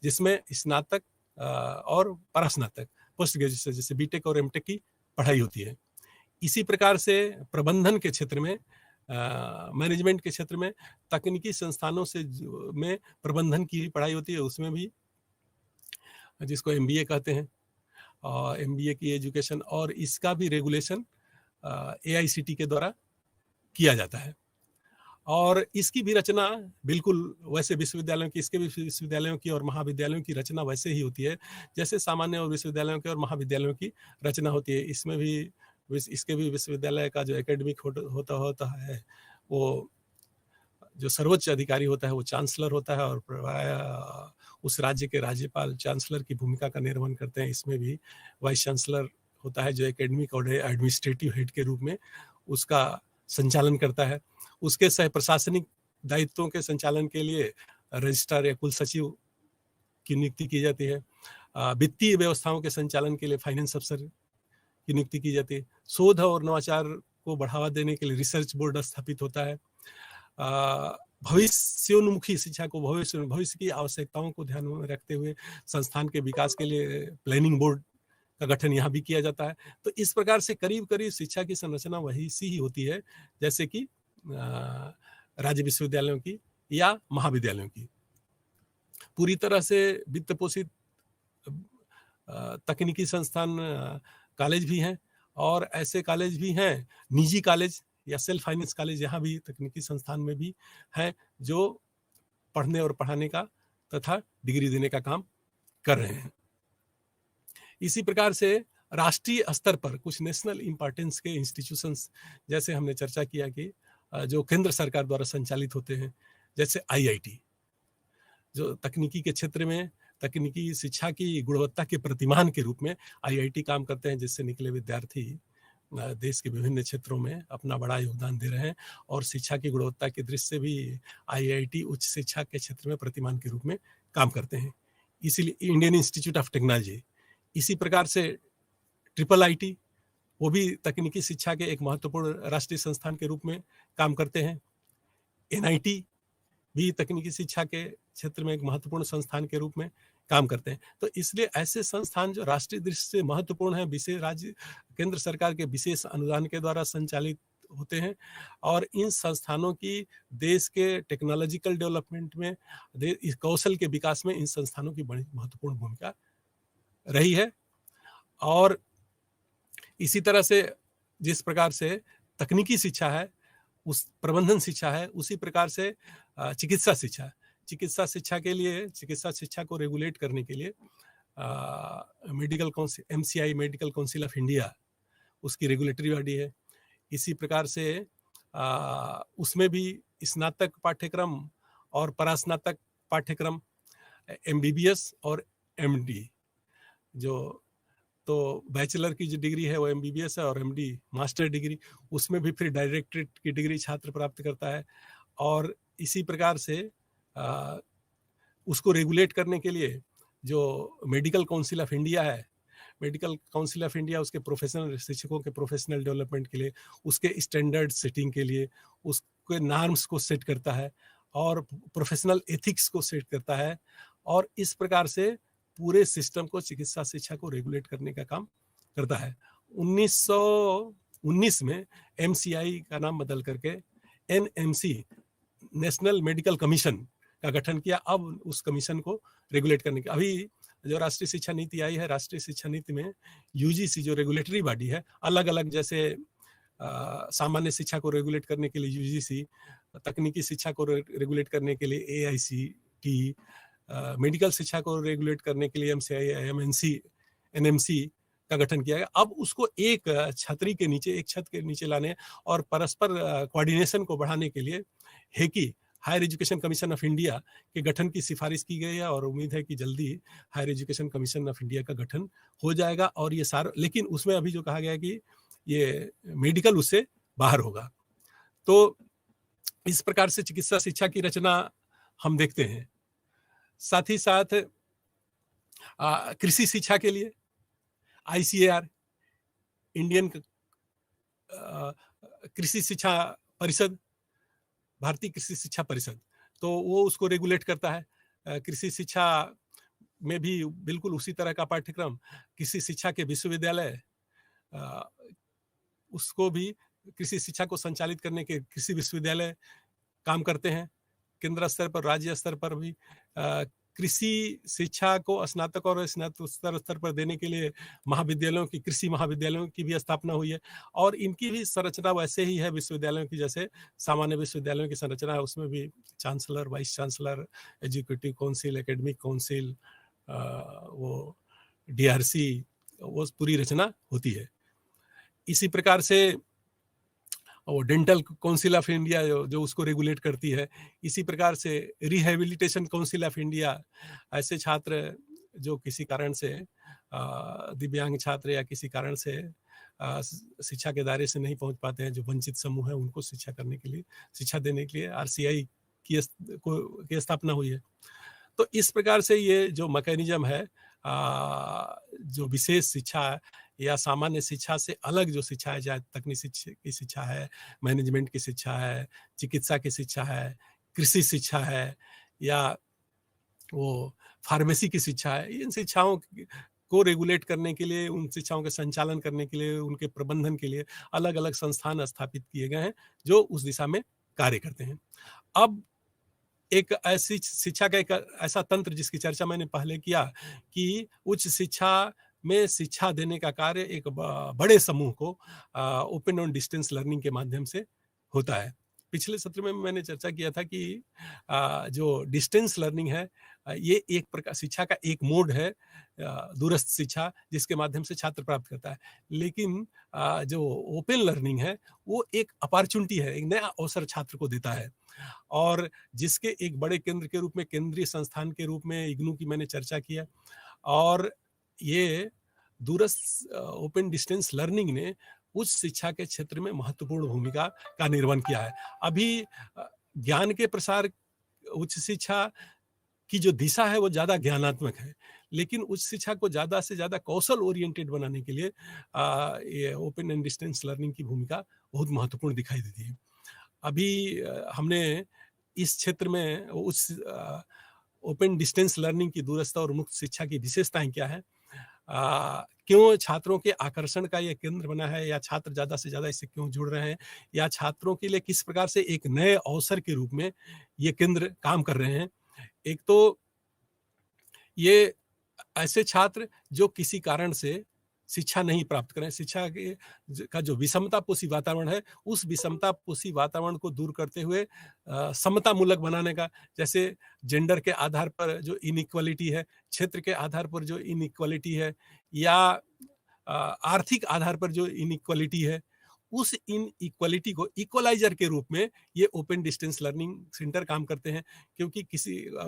A: जिसमें स्नातक और परास्नातक पोस्ट ग्रेजुएशन जैसे बीटेक और एमटेक की पढ़ाई होती है। इसी प्रकार से प्रबंधन के क्षेत्र में, मैनेजमेंट के क्षेत्र में तकनीकी संस्थानों से में प्रबंधन की पढ़ाई होती है, उसमें भी जिसको MBA कहते हैं, और MBA की एजुकेशन, और इसका भी रेगुलेशन AICT के द्वारा किया जाता है। और इसकी भी रचना बिल्कुल वैसे विश्वविद्यालयों की, इसके भी विश्वविद्यालयों की और महाविद्यालयों की रचना वैसे ही होती है जैसे सामान्य और विश्वविद्यालयों के और महाविद्यालयों की रचना होती है। इसमें भी इसके भी विश्वविद्यालय का जो एकेडमिक होता है, वो जो सर्वोच्च अधिकारी होता है वो चांसलर होता है, और उस राज्य के राज्यपाल चांसलर की भूमिका का निर्वहन करते हैं। इसमें भी वाइस चांसलर होता है जो एकेडमिक और एडमिनिस्ट्रेटिव हेड के रूप में उसका संचालन करता है। उसके सह प्रशासनिक दायित्वों के संचालन के लिए रजिस्ट्रार या कुल सचिव की नियुक्ति की जाती है। वित्तीय व्यवस्थाओं के संचालन के लिए फाइनेंस अफसर की नियुक्ति की जाती है। शोध और नवाचार को बढ़ावा देने के लिए रिसर्च बोर्ड स्थापित होता है। भविष्योन्मुखी शिक्षा को भविष्य की आवश्यकताओं को ध्यान में रखते हुए संस्थान के विकास के लिए प्लानिंग बोर्ड का गठन यहाँ भी किया जाता है। तो इस प्रकार से करीब करीब शिक्षा की संरचना वही सी ही होती है जैसे कि राज्य विश्वविद्यालयों की या महाविद्यालयों की। पूरी तरह से वित्त पोषित तकनीकी संस्थान कॉलेज भी हैं और ऐसे कॉलेज भी हैं निजी कॉलेज या सेल्फ फाइनेंस कॉलेज यहाँ भी तकनीकी संस्थान में भी हैं जो पढ़ने और पढ़ाने का तथा डिग्री देने का काम कर रहे हैं। इसी प्रकार से राष्ट्रीय स्तर पर कुछ नेशनल इंपॉर्टेंस के इंस्टीट्यूशंस जैसे हमने चर्चा किया कि जो केंद्र सरकार द्वारा संचालित होते हैं, जैसे आईआईटी जो तकनीकी के क्षेत्र में तकनीकी शिक्षा की गुणवत्ता के प्रतिमान के रूप में आईआईटी काम करते हैं, जिससे निकले विद्यार्थी देश के विभिन्न क्षेत्रों में अपना बड़ा योगदान दे रहे हैं और शिक्षा की गुणवत्ता की दृष्टि से भी आईआईटी उच्च शिक्षा के क्षेत्र में प्रतिमान के रूप में काम करते हैं। इसीलिए इंडियन इंस्टीट्यूट ऑफ टेक्नोलॉजी, इसी प्रकार से ट्रिपल आईटी, वो भी तकनीकी शिक्षा के एक महत्वपूर्ण राष्ट्रीय संस्थान के रूप में काम करते हैं। एनआईटी भी तकनीकी शिक्षा के क्षेत्र में एक महत्वपूर्ण संस्थान के रूप में काम करते हैं। तो इसलिए ऐसे संस्थान जो राष्ट्रीय दृष्टि से महत्वपूर्ण है, विशेष राज्य केंद्र सरकार के विशेष अनुदान के द्वारा संचालित होते हैं और इन संस्थानों की देश के टेक्नोलॉजिकल डेवलपमेंट में, इस कौशल के विकास में इन संस्थानों की बड़ी महत्वपूर्ण भूमिका रही है। और इसी तरह से जिस प्रकार से तकनीकी शिक्षा है, उस प्रबंधन शिक्षा है, उसी प्रकार से चिकित्सा शिक्षा के लिए, चिकित्सा शिक्षा को रेगुलेट करने के लिए medical council, MCI medical council of India, उसकी रेगुलेटरी बॉडी है। इसी प्रकार से उसमें भी स्नातक पाठ्यक्रम और परास्नातक पाठ्यक्रम, एमबीबीएस और एमडी, जो तो बैचलर की जो डिग्री है वो एमबीबीएस है और एमडी मास्टर डिग्री, उसमें भी फिर डायरेक्टरेट की डिग्री छात्र प्राप्त करता है। और इसी प्रकार से उसको रेगुलेट करने के लिए जो मेडिकल काउंसिल ऑफ इंडिया है, मेडिकल काउंसिल ऑफ इंडिया उसके प्रोफेशनल शिक्षकों के प्रोफेशनल डेवलपमेंट के लिए, उसके स्टैंडर्ड सेटिंग के लिए, उसके नॉर्म्स को सेट करता है और प्रोफेशनल एथिक्स को सेट करता है और इस प्रकार से पूरे सिस्टम को, चिकित्सा शिक्षा को रेगुलेट करने का काम करता है। 1919 में एमसीआई का नाम बदल करके एनएमसी, नेशनल मेडिकल कमीशन का गठन किया। अब उस कमीशन को रेगुलेट करने के, अभी जो राष्ट्रीय शिक्षा नीति आई है, राष्ट्रीय शिक्षा नीति में यूजीसी जो रेगुलेटरी बॉडी है, अलग अलग, जैसे सामान्य शिक्षा को रेगुलेट करने के लिए यूजीसी, तकनीकी शिक्षा को रेगुलेट करने के लिए एआईसीटी, मेडिकल शिक्षा को रेगुलेट करने के लिए एमसीआई, एनएमसी का गठन किया गया। अब उसको एक छतरी के नीचे, एक छत के नीचे लाने और परस्पर कोऑर्डिनेशन को बढ़ाने के लिए HECI, higher education commission of India के गठन की सिफारिश की गई है और उम्मीद है कि जल्दी higher education commission of India का गठन हो जाएगा। और ये सारा, लेकिन उसमें अभी जो कहा गया है कि ये मेडिकल उससे बाहर होगा। तो इस प्रकार से चिकित्सा शिक्षा की रचना हम देखते हैं। साथ ही साथ कृषि शिक्षा के लिए आईसीएआर, इंडियन कृषि शिक्षा परिषद, भारतीय कृषि शिक्षा परिषद, तो वो उसको रेगुलेट करता है। कृषि शिक्षा में भी बिल्कुल उसी तरह का पाठ्यक्रम, कृषि शिक्षा के विश्वविद्यालय, उसको भी कृषि शिक्षा को संचालित करने के कृषि विश्वविद्यालय काम करते हैं। केंद्र स्तर पर, राज्य स्तर पर भी कृषि शिक्षा को स्नातक और स्नातकोत्तर स्तर पर देने के लिए महाविद्यालयों की, कृषि महाविद्यालयों की भी स्थापना हुई है और इनकी भी संरचना वैसे ही है विश्वविद्यालयों की, जैसे सामान्य विश्वविद्यालयों की संरचना है। उसमें भी chancellor, vice chancellor, educative council, academic council, वो डीआरसी, वो पूरी रचना होती है। इसी प्रकार से वो डेंटल काउंसिल ऑफ इंडिया जो उसको रेगुलेट करती है, इसी प्रकार से रिहैबिलिटेशन काउंसिल ऑफ इंडिया, ऐसे छात्र जो किसी कारण से दिव्यांग छात्र या किसी कारण से शिक्षा के दायरे से नहीं पहुंच पाते हैं, जो वंचित समूह है, उनको शिक्षा करने के लिए, शिक्षा देने के लिए आरसीआई की स्थापना हुई है। तो इस प्रकार से ये जो मैकेनिज्म है, जो विशेष शिक्षा या सामान्य शिक्षा से अलग जो शिक्षा है, चाहे तकनीकी की शिक्षा है, मैनेजमेंट की शिक्षा है, चिकित्सा की शिक्षा है, कृषि शिक्षा है, या वो फार्मेसी की शिक्षा है, इन शिक्षाओं को रेगुलेट करने के लिए, उन शिक्षाओं के संचालन करने के लिए, उनके प्रबंधन के लिए अलग अलग संस्थान स्थापित किए गए हैं जो उस दिशा में कार्य करते हैं। अब एक ऐसी शिक्षा का एक ऐसा तंत्र जिसकी चर्चा मैंने पहले किया कि उच्च शिक्षा में शिक्षा देने का कार्य एक बड़े समूह को ओपन और डिस्टेंस लर्निंग के माध्यम से होता है। पिछले सत्र में मैंने चर्चा किया था कि जो डिस्टेंस लर्निंग है, ये एक प्रकार शिक्षा का एक मोड है, दूरस्थ शिक्षा जिसके माध्यम से छात्र प्राप्त करता है। लेकिन जो ओपन लर्निंग है वो एक अपॉर्चुनिटी है, एक नया अवसर छात्र को देता है, और जिसके एक बड़े केंद्र के रूप में, केंद्रीय संस्थान के रूप में इग्नू की मैंने चर्चा किया। और ये दूरस्थ ओपन डिस्टेंस लर्निंग ने उच्च शिक्षा के क्षेत्र में महत्वपूर्ण भूमिका का निर्वहन किया है। अभी ज्ञान के प्रसार, उच्च शिक्षा की जो दिशा है वो ज़्यादा ज्ञानात्मक है, लेकिन उच्च शिक्षा को ज़्यादा से ज़्यादा कौशल ओरिएंटेड बनाने के लिए ये ओपन एंड डिस्टेंस लर्निंग की भूमिका बहुत महत्वपूर्ण दिखाई देती है। अभी हमने इस क्षेत्र में उस ओपन डिस्टेंस लर्निंग की, दूरस्थ और मुक्त शिक्षा की विशेषताएं क्या है, क्यों छात्रों के आकर्षण का ये केंद्र बना है, या छात्र ज़्यादा से ज़्यादा इससे क्यों जुड़ रहे हैं, या छात्रों के लिए किस प्रकार से एक नए अवसर के रूप में ये केंद्र काम कर रहे हैं। एक तो ये ऐसे छात्र जो किसी कारण से शिक्षा नहीं प्राप्त करें, शिक्षा के का जो विषमतापोषी वातावरण है, उस विषमतापोषी वातावरण को दूर करते हुए समतामूलक बनाने का, जैसे जेंडर के आधार पर जो इनइक्वालिटी है, क्षेत्र के आधार पर जो इनइक्वालिटी है, या आर्थिक आधार पर जो इनइक्वालिटी है, उस इनइक्वालिटी को इक्वलाइजर के रूप में ये ओपन डिस्टेंस लर्निंग सेंटर काम करते हैं। क्योंकि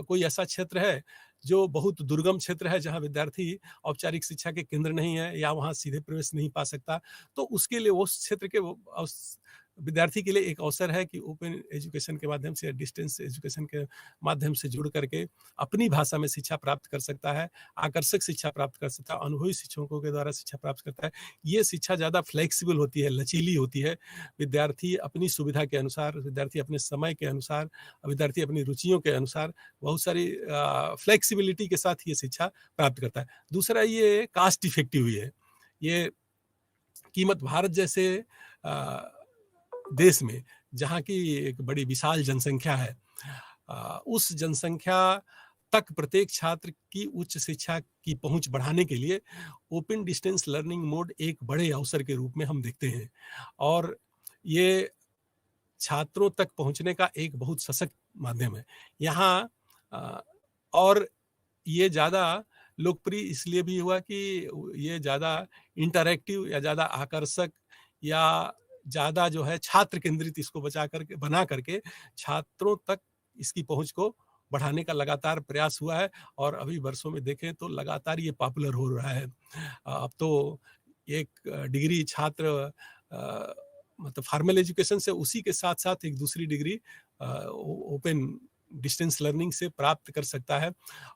A: कोई ऐसा क्षेत्र है जो बहुत दुर्गम क्षेत्र है, जहाँ विद्यार्थी औपचारिक शिक्षा के केंद्र नहीं है, या वहाँ सीधे प्रवेश नहीं पा सकता, तो उसके लिए उस क्षेत्र के उस विद्यार्थी के लिए एक अवसर है कि ओपन एजुकेशन के माध्यम से, डिस्टेंस एजुकेशन के माध्यम से जुड़ करके अपनी भाषा में शिक्षा प्राप्त कर सकता है, आकर्षक शिक्षा प्राप्त कर सकता है, अनुभवी शिक्षकों के द्वारा शिक्षा प्राप्त करता है। ये शिक्षा ज़्यादा फ्लेक्सिबल होती है, लचीली होती है। विद्यार्थी अपनी सुविधा के अनुसार, विद्यार्थी अपने समय के अनुसार, विद्यार्थी अपनी रुचियों के अनुसार बहुत सारी फ्लेक्सिबिलिटी के साथ ये शिक्षा प्राप्त करता है। दूसरा, ये कास्ट इफेक्टिव भी है। ये कीमत भारत जैसे देश में, जहाँ की एक बड़ी विशाल जनसंख्या है, उस जनसंख्या तक प्रत्येक छात्र की उच्च शिक्षा की पहुंच बढ़ाने के लिए ओपन डिस्टेंस लर्निंग मोड एक बड़े अवसर के रूप में हम देखते हैं, और ये छात्रों तक पहुंचने का एक बहुत सशक्त माध्यम है। यहाँ और ये ज़्यादा लोकप्रिय इसलिए भी हुआ कि ये ज़्यादा इंटरैक्टिव, या ज़्यादा आकर्षक, या ज़्यादा जो है छात्र केंद्रित इसको बना करके छात्रों तक इसकी पहुंच को बढ़ाने का लगातार प्रयास हुआ है, और अभी वर्षों में देखें तो लगातार ये पॉपुलर हो रहा है। अब तो एक डिग्री छात्र मतलब फॉर्मल एजुकेशन से, उसी के साथ साथ एक दूसरी डिग्री ओपन डिस्टेंस लर्निंग से प्राप्त कर सकता है,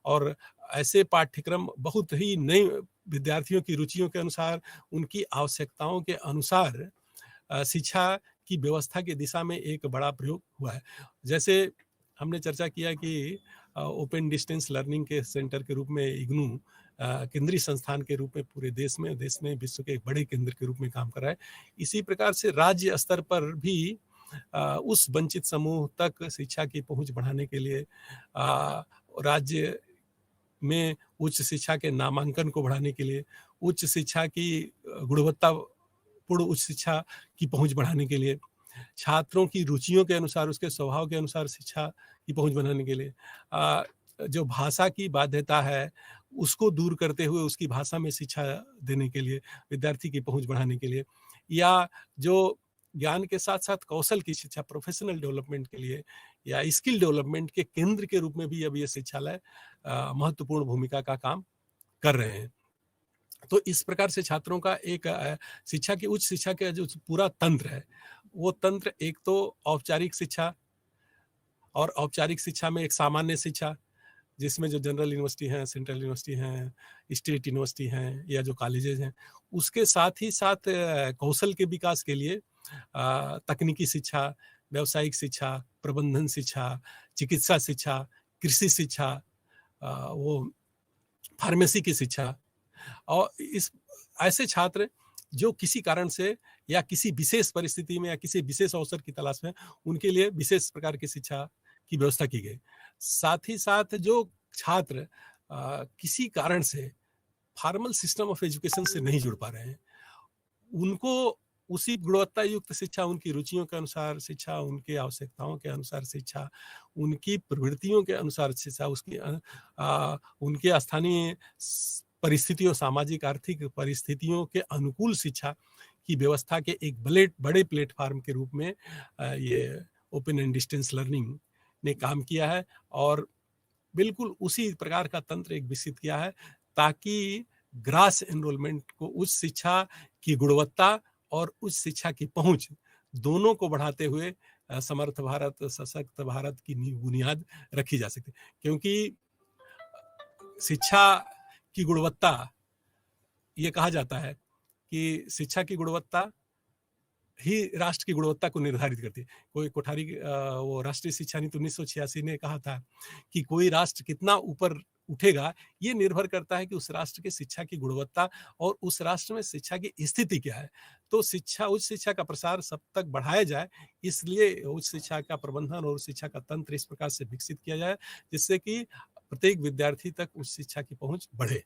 A: और ऐसे पाठ्यक्रम बहुत ही नए विद्यार्थियों की रुचियों के अनुसार, उनकी आवश्यकताओं के अनुसार शिक्षा की व्यवस्था की दिशा में एक बड़ा प्रयोग हुआ है। जैसे हमने चर्चा किया कि ओपन डिस्टेंस लर्निंग के सेंटर के रूप में इग्नू केंद्रीय संस्थान के रूप में पूरे देश में विश्व के एक बड़े केंद्र के रूप में काम कर रहा है। इसी प्रकार से राज्य स्तर पर भी उस वंचित समूह तक शिक्षा की पहुंच बढ़ाने के लिए, राज्य में उच्च शिक्षा के नामांकन को बढ़ाने के लिए, उच्च शिक्षा की गुणवत्तापूर्ण उच्च शिक्षा की पहुंच बढ़ाने के लिए, छात्रों की रुचियों के अनुसार, उसके स्वभाव के अनुसार शिक्षा की पहुंच बनाने के लिए, जो भाषा की बाध्यता है उसको दूर करते हुए उसकी भाषा में शिक्षा देने के लिए, विद्यार्थी की पहुंच बढ़ाने के लिए, या जो ज्ञान के साथ-साथ कौशल की शिक्षा, प्रोफेशनल डेवलपमेंट के लिए या स्किल डेवलपमेंट के केंद्र के रूप में भी अब ये शिक्षालय महत्वपूर्ण भूमिका का काम कर रहे हैं। तो इस प्रकार से छात्रों का एक शिक्षा की उच्च शिक्षा का जो पूरा तंत्र है, वो तंत्र एक तो औपचारिक शिक्षा और औपचारिक शिक्षा में एक सामान्य शिक्षा, जिसमें जो जनरल यूनिवर्सिटी हैं, सेंट्रल यूनिवर्सिटी हैं, स्टेट यूनिवर्सिटी हैं या जो कॉलेजेस हैं, उसके साथ ही साथ कौशल के विकास के लिए तकनीकी शिक्षा, व्यावसायिक शिक्षा, प्रबंधन शिक्षा, चिकित्सा शिक्षा, कृषि शिक्षा, वो फार्मेसी की शिक्षा और इस ऐसे छात्र जो किसी कारण से या किसी विशेष परिस्थिति में या किसी विशेष अवसर की तलाश में, उनके लिए विशेष प्रकार की शिक्षा की व्यवस्था की गई। साथ ही साथ जो छात्र किसी कारण से फॉर्मल सिस्टम ऑफ एजुकेशन से नहीं जुड़ पा रहे हैं, उनको उसी गुणवत्ता युक्त शिक्षा, उनकी रुचियों के अनुसार शिक्षा, उनकी आवश्यकताओं के अनुसार शिक्षा, उनकी प्रवृत्तियों के अनुसार शिक्षा, उनके स्थानीय परिस्थितियों, सामाजिक आर्थिक परिस्थितियों के अनुकूल शिक्षा की व्यवस्था के एक बड़े प्लेटफॉर्म के रूप में ये ओपन एंड डिस्टेंस लर्निंग ने काम किया है और बिल्कुल उसी प्रकार का तंत्र एक विकसित किया है ताकि ग्रास एनरोलमेंट को उच्च शिक्षा की गुणवत्ता और उच्च शिक्षा की पहुंच दोनों को बढ़ाते हुए समर्थ भारत, सशक्त भारत की बुनियाद रखी जा सकती है। क्योंकि शिक्षा की गुणवत्ता, ये कहा जाता है कि शिक्षा की गुणवत्ता ही राष्ट्र की गुणवत्ता को निर्धारित करती है। कोई कोठारी वो राष्ट्रीय शिक्षा नीति 1986 ने कहा था कि कोई राष्ट्र कितना ऊपर उठेगा, ये निर्भर करता है कि उस राष्ट्र की शिक्षा की गुणवत्ता और उस राष्ट्र में शिक्षा की स्थिति क्या है। तो शिक्षा, उच्च शिक्षा का प्रसार सब तक बढ़ाया जाए, इसलिए उच्च शिक्षा का प्रबंधन और शिक्षा का तंत्र इस प्रकार से विकसित किया जाए, जिससे कि प्रत्येक विद्यार्थी तक उच्च शिक्षा की पहुँच बढ़े।